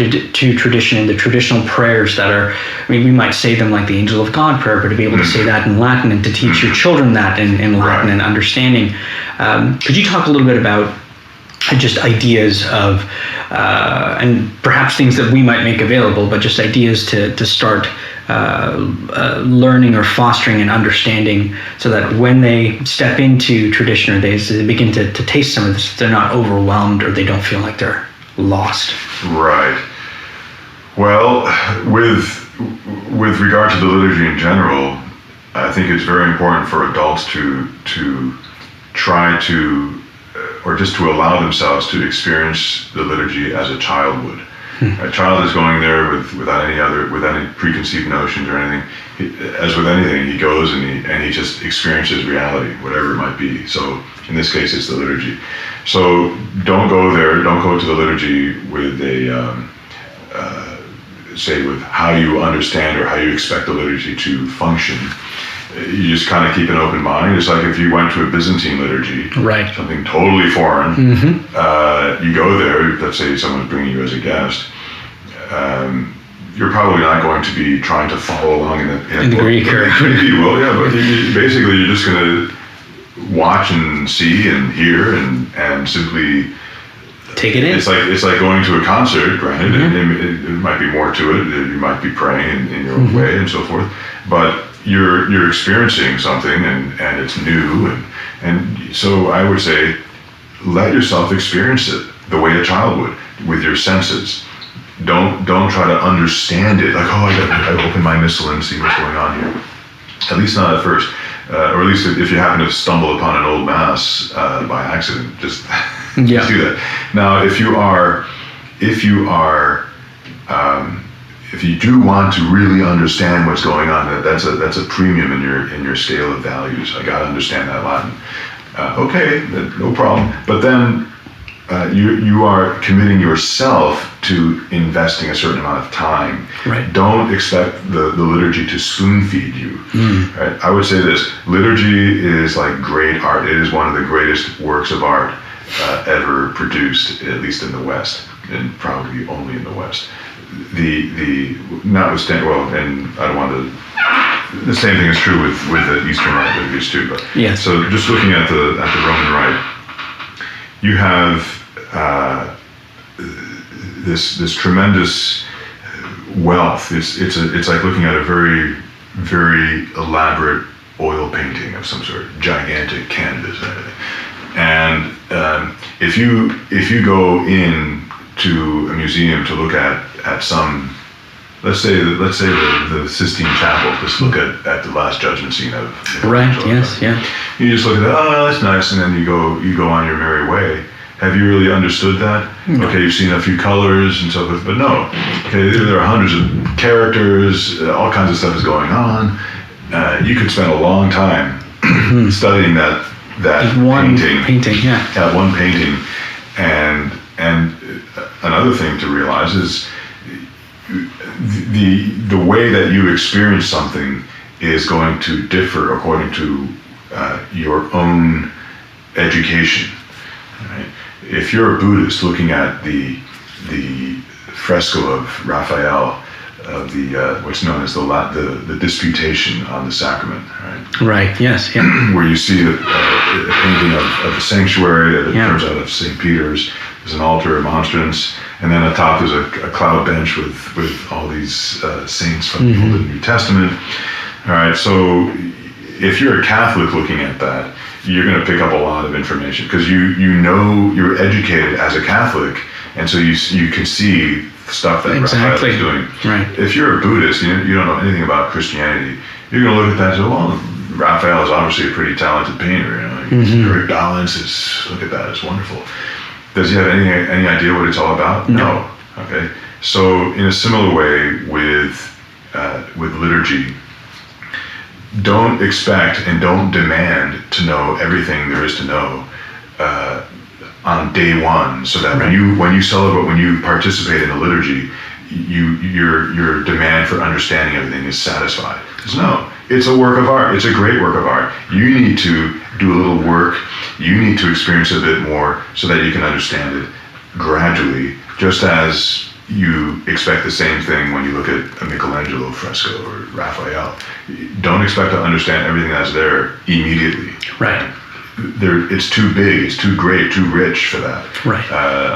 tradition and the traditional prayers that are, I mean, we might say them like the Angel of God prayer, but to be able to say that in Latin and to teach your children that in Latin and understanding. Could you talk a little bit about just ideas of, and perhaps things that we might make available, but just ideas to start learning or fostering and understanding, so that when they step into tradition or they begin to taste some of this, they're not overwhelmed or they don't feel like they're lost. Right. Well, with regard to the liturgy in general, I think it's very important for adults to try to, or just to allow themselves to experience the liturgy as a child would. A child is going there without any preconceived notions or anything. As with anything, he goes and he just experiences reality, whatever it might be. So in this case, it's the liturgy. So don't go to the liturgy with say with how you understand or how you expect the liturgy to function. You just kind of keep an open mind. It's like if you went to a Byzantine liturgy, right, something totally foreign, you go there, let's say someone's bringing you as a guest, you're probably not going to be trying to follow along in the Greek. Maybe you will, yeah, but basically you're just going to watch and see and hear and simply take it in. It's like going to a concert, granted, it might be more to it, you might be praying in your own way and so forth, but you're experiencing something and it's new and so I would say let yourself experience it the way a child would, with your senses. Don't try to understand it like, I open my missal and see what's going on here. At least not at first, or at least if you happen to stumble upon an old mass by accident, just do that. Now, if you do want to really understand what's going on, that's a premium in your scale of values. I got to understand that Latin. Okay, no problem. But then you are committing yourself to investing a certain amount of time. Right. Don't expect the liturgy to spoon feed you. Right? I would say this: liturgy is like great art. It is one of the greatest works of art ever produced, at least in the West, and probably only in the West. The notwithstanding, well, and I don't want to. The same thing is true with the Eastern Rite liturgies too. But yes. So just looking at the Roman Rite, you have this tremendous wealth. It's like looking at a very, very elaborate oil painting of some sort, gigantic canvas and everything. And if you go in to a museum to look at some, let's say the Sistine Chapel, just look at the Last Judgment scene of Fromageot, yes, yeah. You just look at that, oh, that's nice, and then you go on your merry way. Have you really understood that? No. Okay, you've seen a few colors and so forth, but no. Okay, there are hundreds of characters, all kinds of stuff is going on. You could spend a long time studying that one painting. Yeah, one painting, and another thing to realize is the way that you experience something is going to differ according to your own education. Right? If you're a Buddhist looking at the fresco of Raphael of the what's known as the Disputation on the Sacrament, right? Right. Yes. Yeah. Where you see a painting of the sanctuary that turns out of St. Peter's. There's an altar, a monstrance, and then atop there's a cloud bench with all these saints from the Old and New Testament. All right. So if you're a Catholic looking at that, you're going to pick up a lot of information because you know you're educated as a Catholic, and so you can see stuff that Raphael is doing. Right. If you're a Buddhist, you don't know anything about Christianity, you're going to look at that and say, well, Raphael is obviously a pretty talented painter. You know, he's very balanced. Look at that, it's wonderful. Does he have any idea what it's all about? No. Okay. So in a similar way with liturgy, don't expect and don't demand to know everything there is to know on day one, so that when you celebrate, when you participate in the liturgy, your demand for understanding everything is satisfied. Because no, it's a work of art. It's a great work of art. You need to do a little work. You need to experience it a bit more so that you can understand it gradually, just as you expect the same thing when you look at a Michelangelo fresco or Raphael. Don't expect to understand everything that's there immediately. Right. It's too big, it's too great, too rich for that. Right.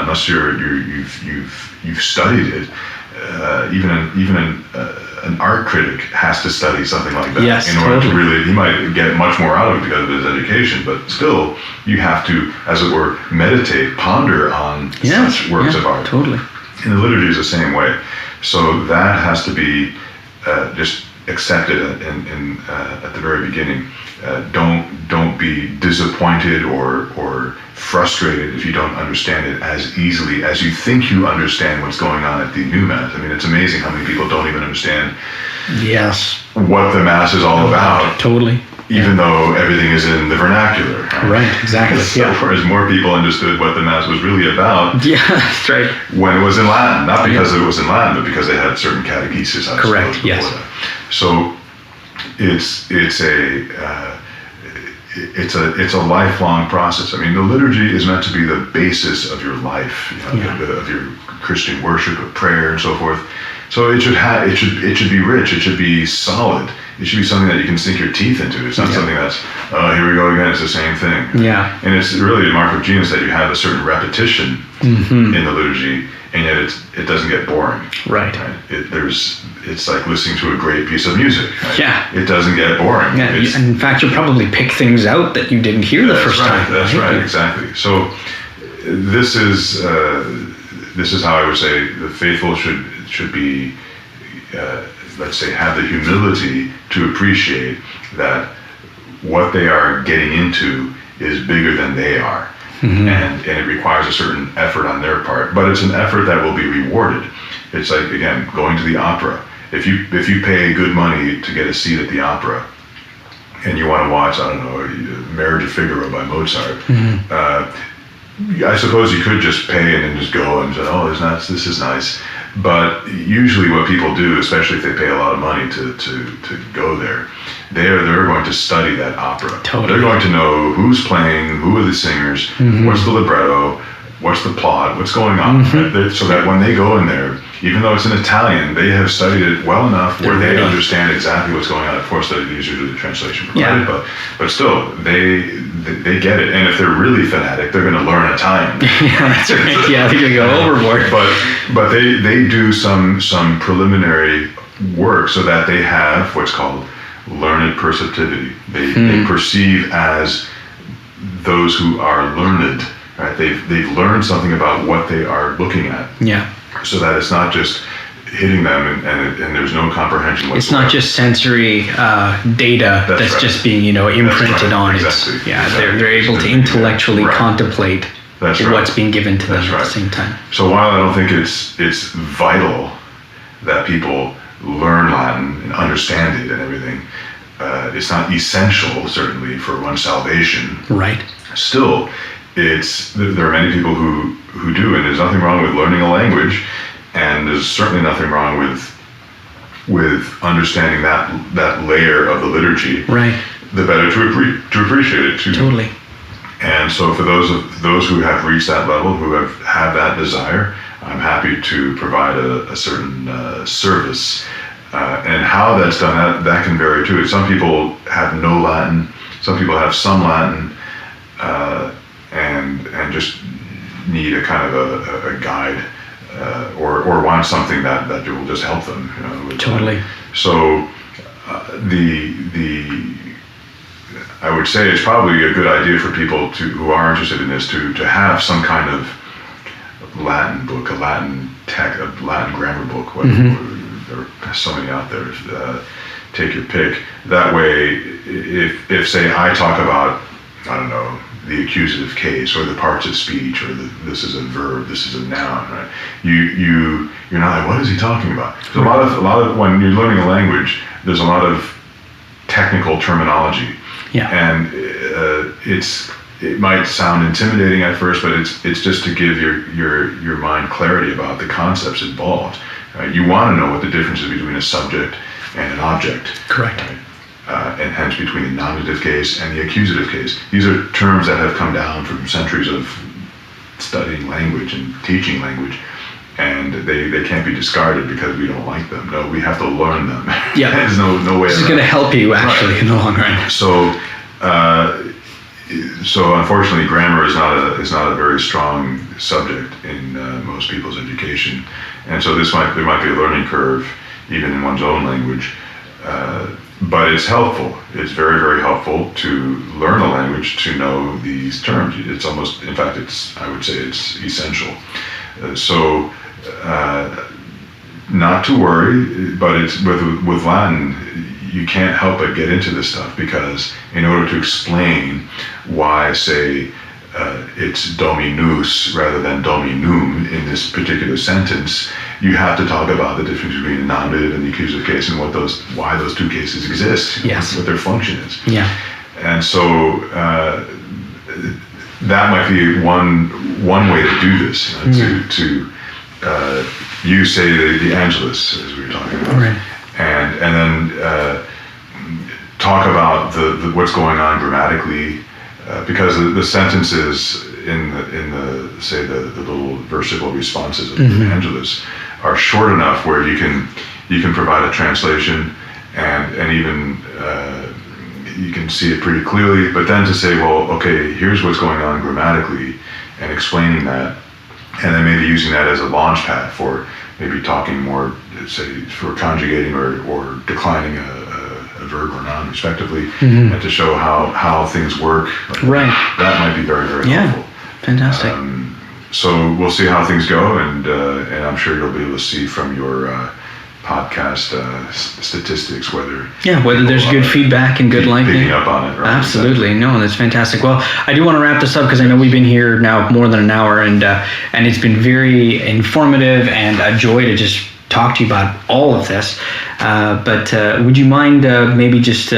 Unless you've studied it. Even an art critic has to study something like that Yes, in order totally. to really. He might get much more out of it because of his education, but still, you have to, as it were, meditate, ponder on such works of art. Totally. And the liturgy is the same way. So that has to be just accepted at the very beginning. Don't be disappointed or frustrated if you don't understand it as easily as you think you understand what's going on at the new Mass. I mean, it's amazing how many people don't even understand what the Mass is all about. Totally. Even though everything is in the vernacular. Right, exactly. So, whereas more people understood what the Mass was really about that's right. when it was in Latin. Not because it was in Latin, but because they had certain catechesis, I Correct, suppose, yes. before that. So it's a lifelong process. I mean, the liturgy is meant to be the basis of your life, of your Christian worship, of prayer, and so forth. So it should be rich. It should be solid. It should be something that you can sink your teeth into. It's not something that's, oh, here we go again. It's the same thing. Yeah. And it's really a mark of genius that you have a certain repetition in the liturgy, and yet it doesn't get boring. Right. It's like listening to a great piece of music. Right? Yeah. It doesn't get boring. Yeah. In fact, you'll probably pick things out that you didn't hear the first time. That's right. Exactly. So this is how I would say the faithful should be. Let's say, have the humility to appreciate that what they are getting into is bigger than they are. And it requires a certain effort on their part, but it's an effort that will be rewarded. It's like, again, going to the opera. If you pay good money to get a seat at the opera, and you want to watch, I don't know, Marriage of Figaro by Mozart, I suppose you could just pay and then just go and say, oh, this is nice. But usually what people do, especially if they pay a lot of money to go there, they're going to study that opera. Totally. They're going to know who's playing, who are the singers, what's the libretto, what's the plot, what's going on. Right? So that when they go in there, even though it's in Italian, they have studied it well enough where they understand exactly what's going on. Of course, they're usually the translation provided, but still, they get it. And if they're really fanatic, they're going to learn Italian. That's right. Yeah, they're going to go overboard. But they do some preliminary work so that they have what's called learned perceptivity. They perceive as those who are learned. Right? They've learned something about what they are looking at. Yeah. So that it's not just hitting them and there's no comprehension whatsoever. It's not just sensory data that's right. Just being imprinted on it. Exactly. Yeah, exactly. They're able to intellectually contemplate what's being given to them at the same time. So while I don't think it's vital that people learn Latin and understand it and everything, it's not essential certainly for one's salvation. Right. Still, there are many people who do, and there's nothing wrong with learning a language, and there's certainly nothing wrong with understanding that layer of the liturgy. Right. The better to appreciate it too. Totally. And so for those who have reached that level, who have that desire, I'm happy to provide a certain service. And how that's done, that can vary too. Some people have no Latin. Some people have some Latin. And just need a kind of a guide, or want something that will just help them. Totally. So I would say it's probably a good idea for people who are interested in this to have some kind of Latin book, a Latin text, a Latin grammar book. There are so many out there. Take your pick. That way, if say I talk about, I don't know, the accusative case or the parts of speech or this is a verb, this is a noun, right? You're not like, what is he talking about? So a lot of when you're learning a language, there's a lot of technical terminology. Yeah. And it might sound intimidating at first, but it's just to give your mind clarity about the concepts involved. Right? You want to know what the difference is between a subject and an object. Correct. Right? and hence between the nominative case and the accusative case. These are terms that have come down from centuries of studying language and teaching language, and they can't be discarded because we don't like them. No, we have to learn them. Yeah. There's no way. This is going to help you actually in the long run. So unfortunately, grammar is not a very strong subject in most people's education, and so there might be a learning curve even in one's own language. But it's helpful. It's very, very helpful to learn a language to know these terms. It's almost, in fact, I would say it's essential. Not to worry, but it's with Latin, you can't help but get into this stuff, because in order to explain why, say, it's dominus rather than dominum in this particular sentence, you have to talk about the difference between the nominative and the accusative case and why those two cases exist, yes, what their function is. Yeah. And so that might be one way to do this, to use, say, the Angelus, as we were talking about, right, and then talk about the what's going on grammatically, because the sentences in the say the little versicle responses of the Angelus are short enough where you can provide a translation and even you can see it pretty clearly. But then to say, well, okay, here's what's going on grammatically, and explaining that, and then maybe using that as a launch pad for maybe talking more, say, for conjugating or declining a verb or noun respectively, and to show how things work. Right. That might be very, very helpful. Fantastic. So we'll see how things go, and I'm sure you'll be able to see from your podcast statistics whether there's good feedback and good liking. Picking up on it. Right? Absolutely. No, that's fantastic. Well, I do want to wrap this up because I know we've been here now more than an hour, and it's been very informative and a joy to just talk to you about all of this. But would you mind maybe just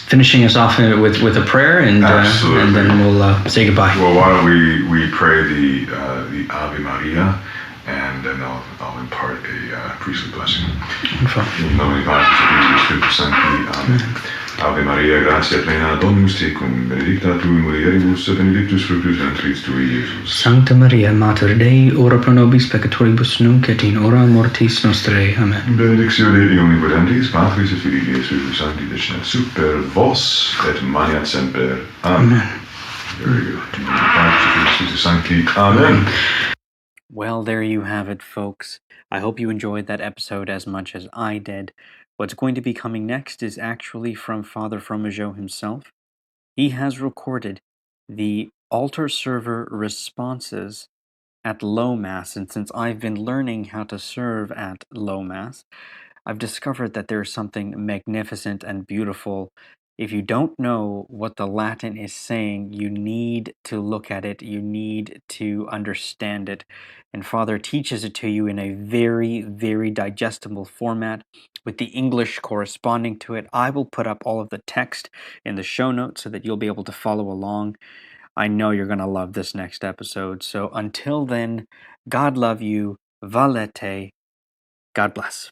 finishing us off with a prayer, and then we'll say goodbye. Well, why don't we pray the Ave Maria, and then I'll impart a priestly blessing. In nomine Patris et Spiritus Sancti. Amen. Ave Maria, gratia plena, Dominus tecum, benedicta tu in mulieribus, benedictus fructus ventris tui, Iesus. Sancta Maria, Mater Dei, ora pro nobis peccatoribus nunc et in hora mortis nostrae. Amen. Benedictio Dei omnipotentis, Patris et Filii et Spiritus Sancti, descendat super vos et maniat semper. Amen. Very good. In nomine Patris et Spiritus Sancti. Amen. Well, there you have it, folks. I hope you enjoyed that episode as much as I did. What's going to be coming next is actually from Father Fromageot himself. He has recorded the altar server responses at low Mass, and since I've been learning how to serve at low Mass, I've discovered that there's something magnificent and beautiful. If you don't know what the Latin is saying, you need to look at it, you need to understand it. And Father teaches it to you in a very, very digestible format with the English corresponding to it. I will put up all of the text in the show notes so that you'll be able to follow along. I know you're going to love this next episode. So until then, God love you. Valete. God bless.